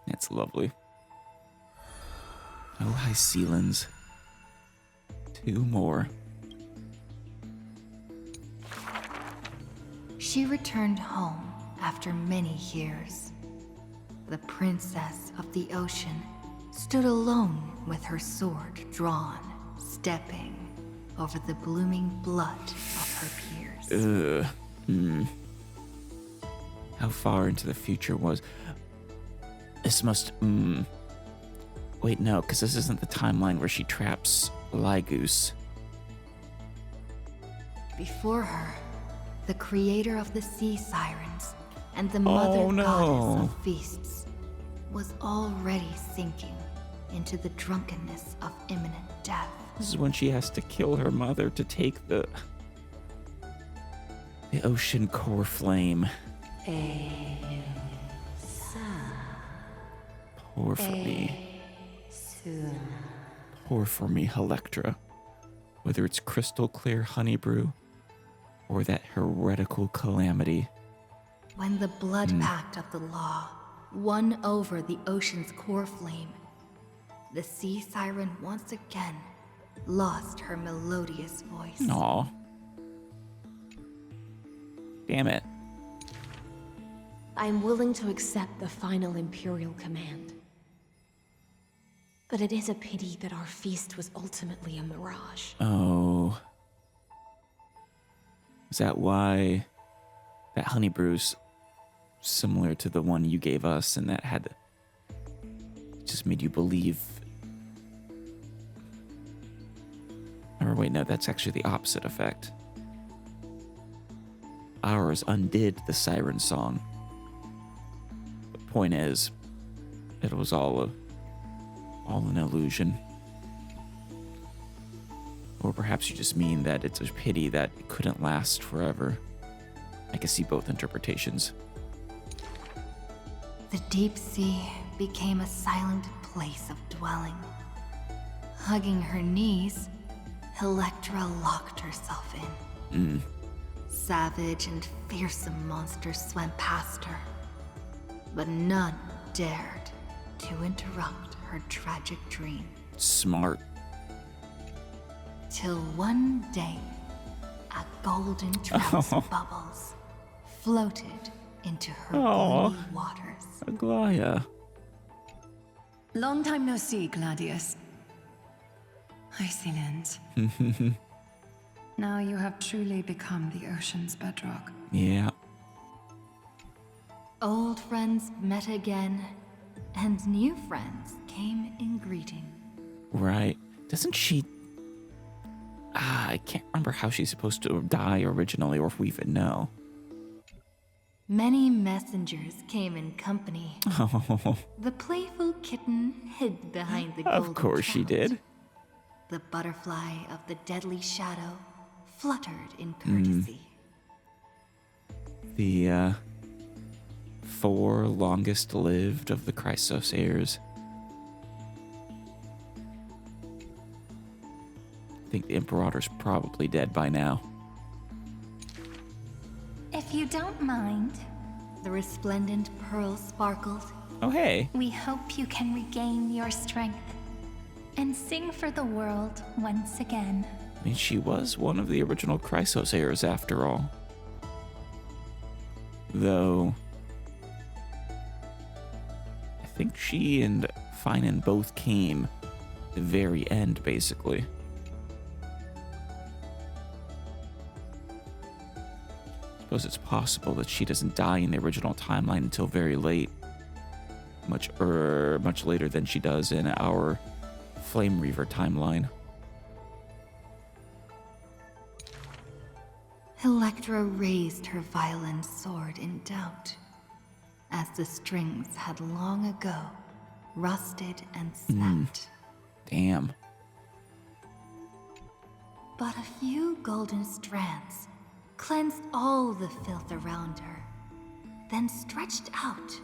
That's lovely. Oh, hi, Sealans. 2 more. She returned home after many years. The princess of the ocean stood alone with her sword drawn, stepping over the blooming blood of her peers. How far into the future was... This must... Wait, no, because this isn't the timeline where she traps Lygoose. Before her, the creator of the sea sirens and the mother goddess of feasts was already sinking into the drunkenness of imminent death. This is when she has to kill her mother to take the ocean core flame. Pour for me. Pour for me, Electra. Whether it's crystal clear honey brew or that heretical calamity. When the blood pact of the law won over the ocean's core flame, the sea siren once again lost her melodious voice. Aw. Damn it. I'm willing to accept the final Imperial command. But it is a pity that our feast was ultimately a mirage. Oh. Is that why that honey brew's similar to the one you gave us and that had just made you believe? Or wait, no, that's actually the opposite effect. Ours undid the siren song. The point is, it was all an illusion. Or perhaps you just mean that it's a pity that it couldn't last forever. I can see both interpretations. The deep sea became a silent place of dwelling. Hugging her knees, Electra locked herself in. Savage and fearsome monsters swam past her, but none dared to interrupt her tragic dream. Smart. Till one day, a golden trout's bubbles floated into her Aw. bluey waters. Aglaya. Long time no see, Gladius. Excellent. Now you have truly become the ocean's bedrock. Yeah. Old friends met again, and new friends came in greeting. Right. Doesn't she... I can't remember how she's supposed to die originally, or if we even know. Many messengers came in company. Oh. The playful kitten hid behind the golden Of course she did. The butterfly of the deadly shadow fluttered in courtesy. The 4 longest lived of the Chrysos heirs. I think the Imperator's probably dead by now. If you don't mind, The resplendent pearl sparkled. Oh, hey. we hope you can regain your strength and sing for the world once again. I mean, she was one of the original Chrysos heirs after all. Though, I think she and Finan both came at the very end, basically. I suppose it's possible that she doesn't die in the original timeline until very late. Much later than she does in our Flame Reaver timeline. Electra raised her violent sword in doubt, as the strings had long ago rusted and snapped. Damn. But a few golden strands cleansed all the filth around her, then stretched out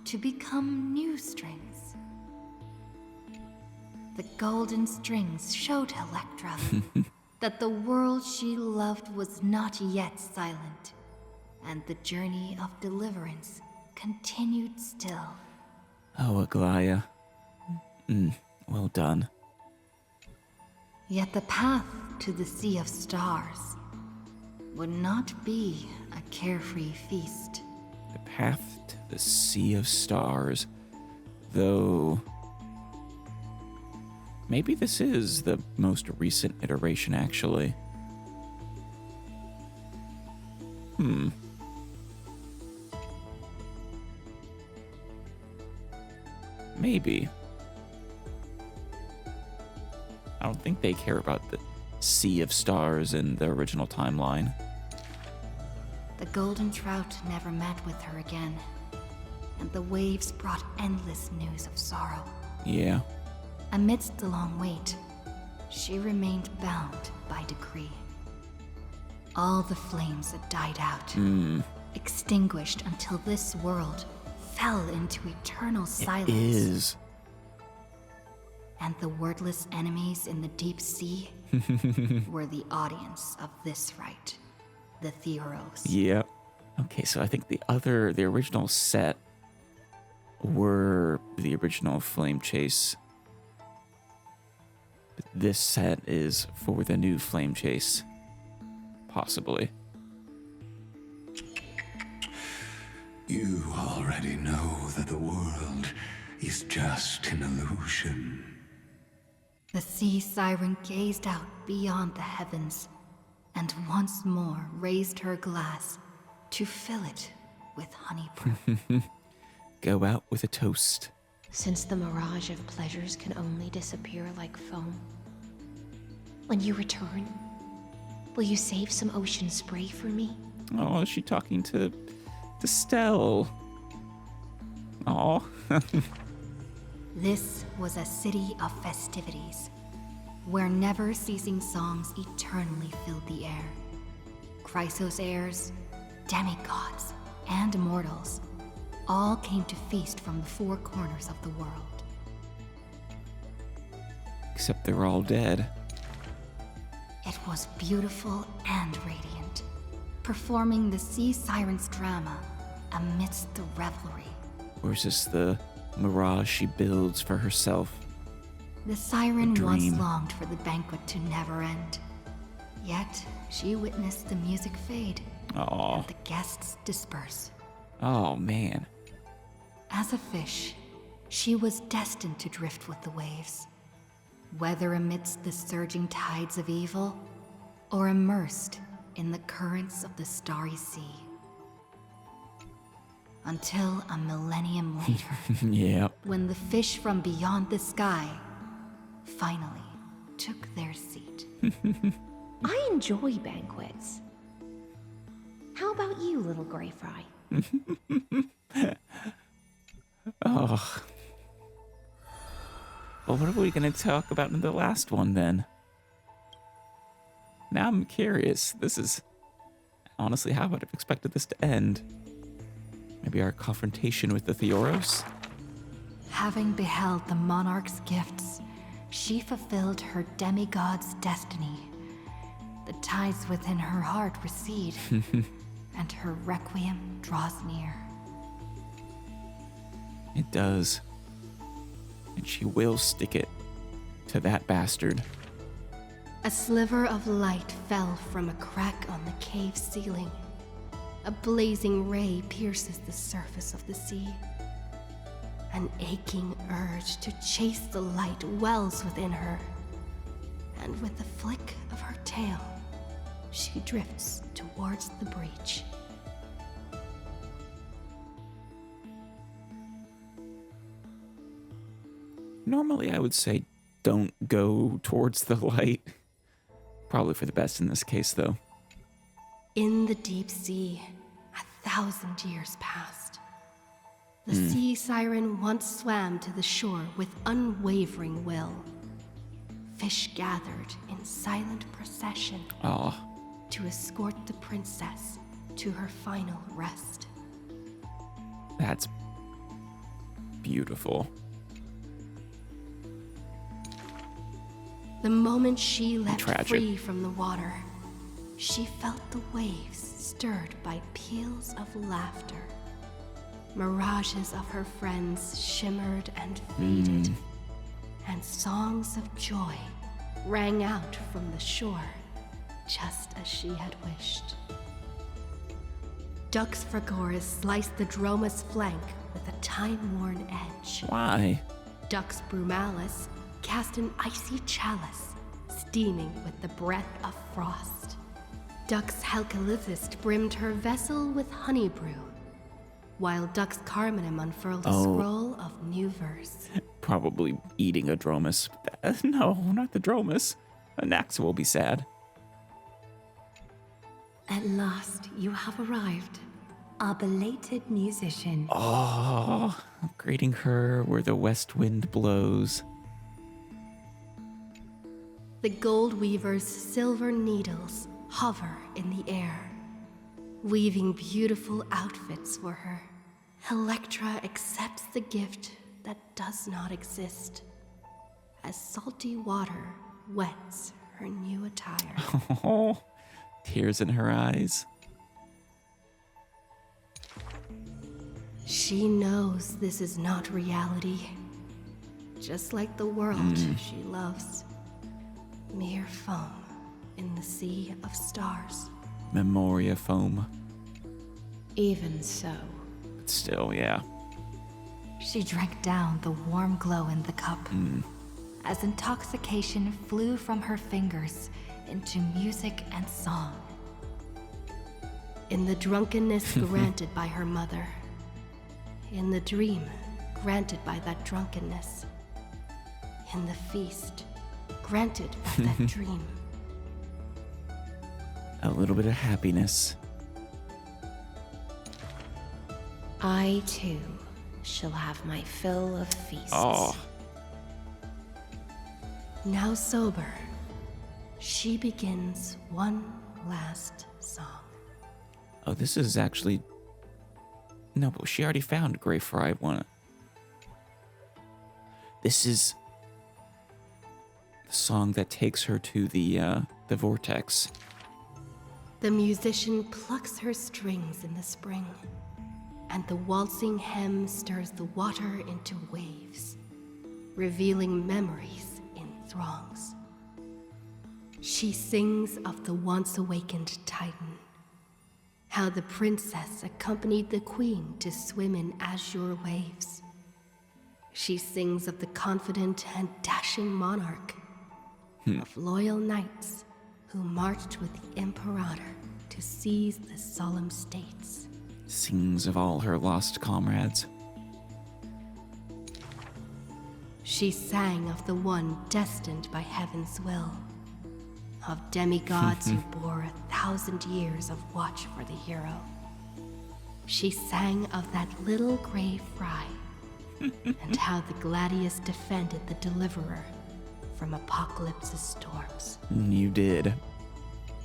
to become new strings. The golden strings showed Electra that the world she loved was not yet silent, and the journey of deliverance continued still. Oh, Aglaya. Well done. Yet the path to the Sea of Stars would not be a carefree feast. The path to the Sea of Stars. Though... maybe this is the most recent iteration, actually. Maybe. I don't think they care about the Sea of Stars in the original timeline. The golden trout never met with her again, and the waves brought endless news of sorrow. Yeah. Amidst the long wait, she remained bound by decree. All the flames had died out, extinguished until this world fell into eternal silence. It is. And the wordless enemies in the deep sea were the audience of this rite, the Theoros. Yep. Okay, so I think the original set were the original Flame Chase. But this set is for the new Flame Chase. Possibly. You already know that the world is just an illusion. The sea siren gazed out beyond the heavens, and once more raised her glass to fill it with honey brew. Go out with a toast. Since the mirage of pleasures can only disappear like foam. When you return, will you save some ocean spray for me? Oh, is she talking to Stell? Aw. This was a city of festivities, where never-ceasing songs eternally filled the air. Chrysos heirs, demigods, and mortals all came to feast from the four corners of the world. Except they're all dead. It was beautiful and radiant, performing the sea siren's drama amidst the revelry. Or is this the mirage she builds for herself? The siren A once dream. longed for the banquet to never end. Yet, she witnessed the music fade Aw. and the guests disperse. Oh, man. As a fish, she was destined to drift with the waves, whether amidst the surging tides of evil or immersed in the currents of the starry sea. Until a millennium later, Yeah. when the fish from beyond the sky finally took their seat. I enjoy banquets. How about you, little gray fry? Oh. Well, what are we going to talk about in the last one then? Now I'm curious. This is honestly how I would have expected this to end. Maybe our confrontation with the Theoros? Having beheld the monarch's gifts, she fulfilled her demigod's destiny. The tides within her heart recede, and her requiem draws near. It does. And she will stick it to that bastard. A sliver of light fell from a crack on the cave ceiling. A blazing ray pierces the surface of the sea. An aching urge to chase the light wells within her. And with the flick of her tail, she drifts towards the breach. Normally I would say don't go towards the light. Probably for the best in this case, though. In the deep sea, 1,000 years passed. The sea siren once swam to the shore with unwavering will. Fish gathered in silent procession to escort the princess to her final rest. That's beautiful. The moment she leapt tragic. free from the water, she felt the waves stirred by peals of laughter. Mirages of her friends shimmered and faded, and songs of joy rang out from the shore, just as she had wished. Dux Fragoris sliced the Droma's flank with a time-worn edge. Why? Dux Brumalis cast an icy chalice, steaming with the breath of frost. Dux Helcalithist brimmed her vessel with honey brew, while Dux Carminum unfurled a scroll of new verse. Probably eating a Dromus. No, not the Dromus. Naxa will be sad. At last, you have arrived, our belated musician. Oh, greeting her where the west wind blows. The gold weaver's silver needles hover in the air, weaving beautiful outfits for her. Electra accepts the gift that does not exist, as salty water wets her new attire. Oh, tears in her eyes. She knows this is not reality, just like the world she loves. Mere foam in the sea of stars. Memoria foam. Even so. But still, yeah. She drank down the warm glow in the cup, as intoxication flew from her fingers into music and song. In the drunkenness granted by her mother, in the dream granted by that drunkenness, in the feast granted by that dream. A little bit of happiness. I, too, shall have my fill of feasts. Oh. Now sober, she begins one last song. Oh, this is actually... No, but she already found Grey Fry one. This is the song that takes her to the vortex. The musician plucks her strings in the spring, and the waltzing hem stirs the water into waves, revealing memories in throngs. She sings of the once awakened Titan, how the princess accompanied the queen to swim in azure waves. She sings of the confident and dashing monarch, of loyal knights who marched with the Imperator to seize the solemn states. Sings of all her lost comrades. She sang of the one destined by heaven's will, of demigods who bore 1,000 years of watch for the hero. She sang of that little gray fry, and how the Gladius defended the Deliverer from Apocalypse's storms. You did.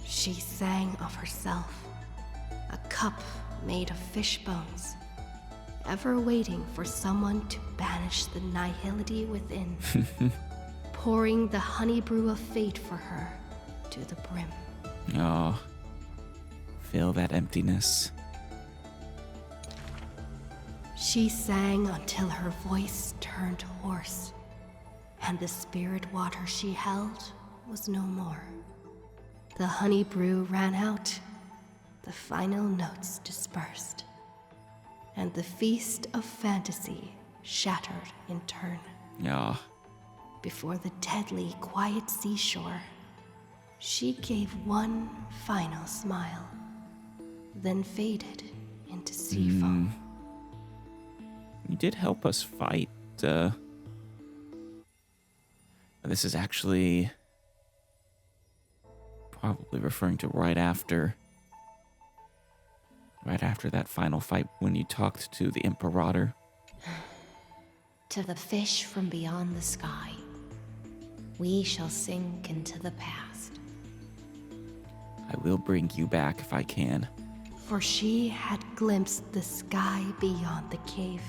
She sang of herself, a cup made of fish bones, ever waiting for someone to banish the nihility within, pouring the honey brew of fate for her to the brim. Oh, feel that emptiness. She sang until her voice turned hoarse, and the spirit water she held was no more. The honey brew ran out, the final notes dispersed, and the feast of fantasy shattered in turn. Oh. Before the deadly quiet seashore, she gave one final smile, then faded into sea foam. You did help us fight. This is actually probably referring to right after that final fight when you talked to the Imperator. To the fish from beyond the sky, we shall sink into the past. I will bring you back if I can. For she had glimpsed the sky beyond the cave,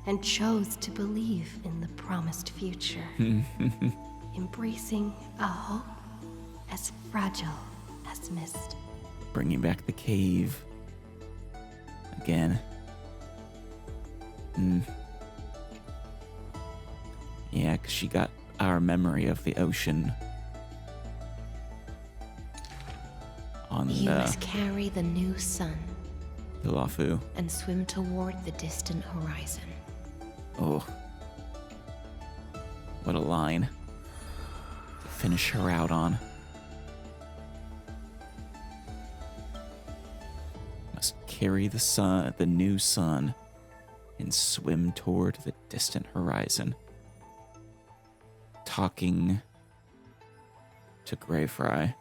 and chose to believe in the promised future, embracing a hope as fragile as mist. Bringing back the cave. Again. Yeah, 'cause she got our memory of the ocean. On You must carry the new sun Pilafu. and swim toward the distant horizon. Oh. What a line to finish her out on. Must carry the sun, the new sun, and swim toward the distant horizon. Talking to Greyfry.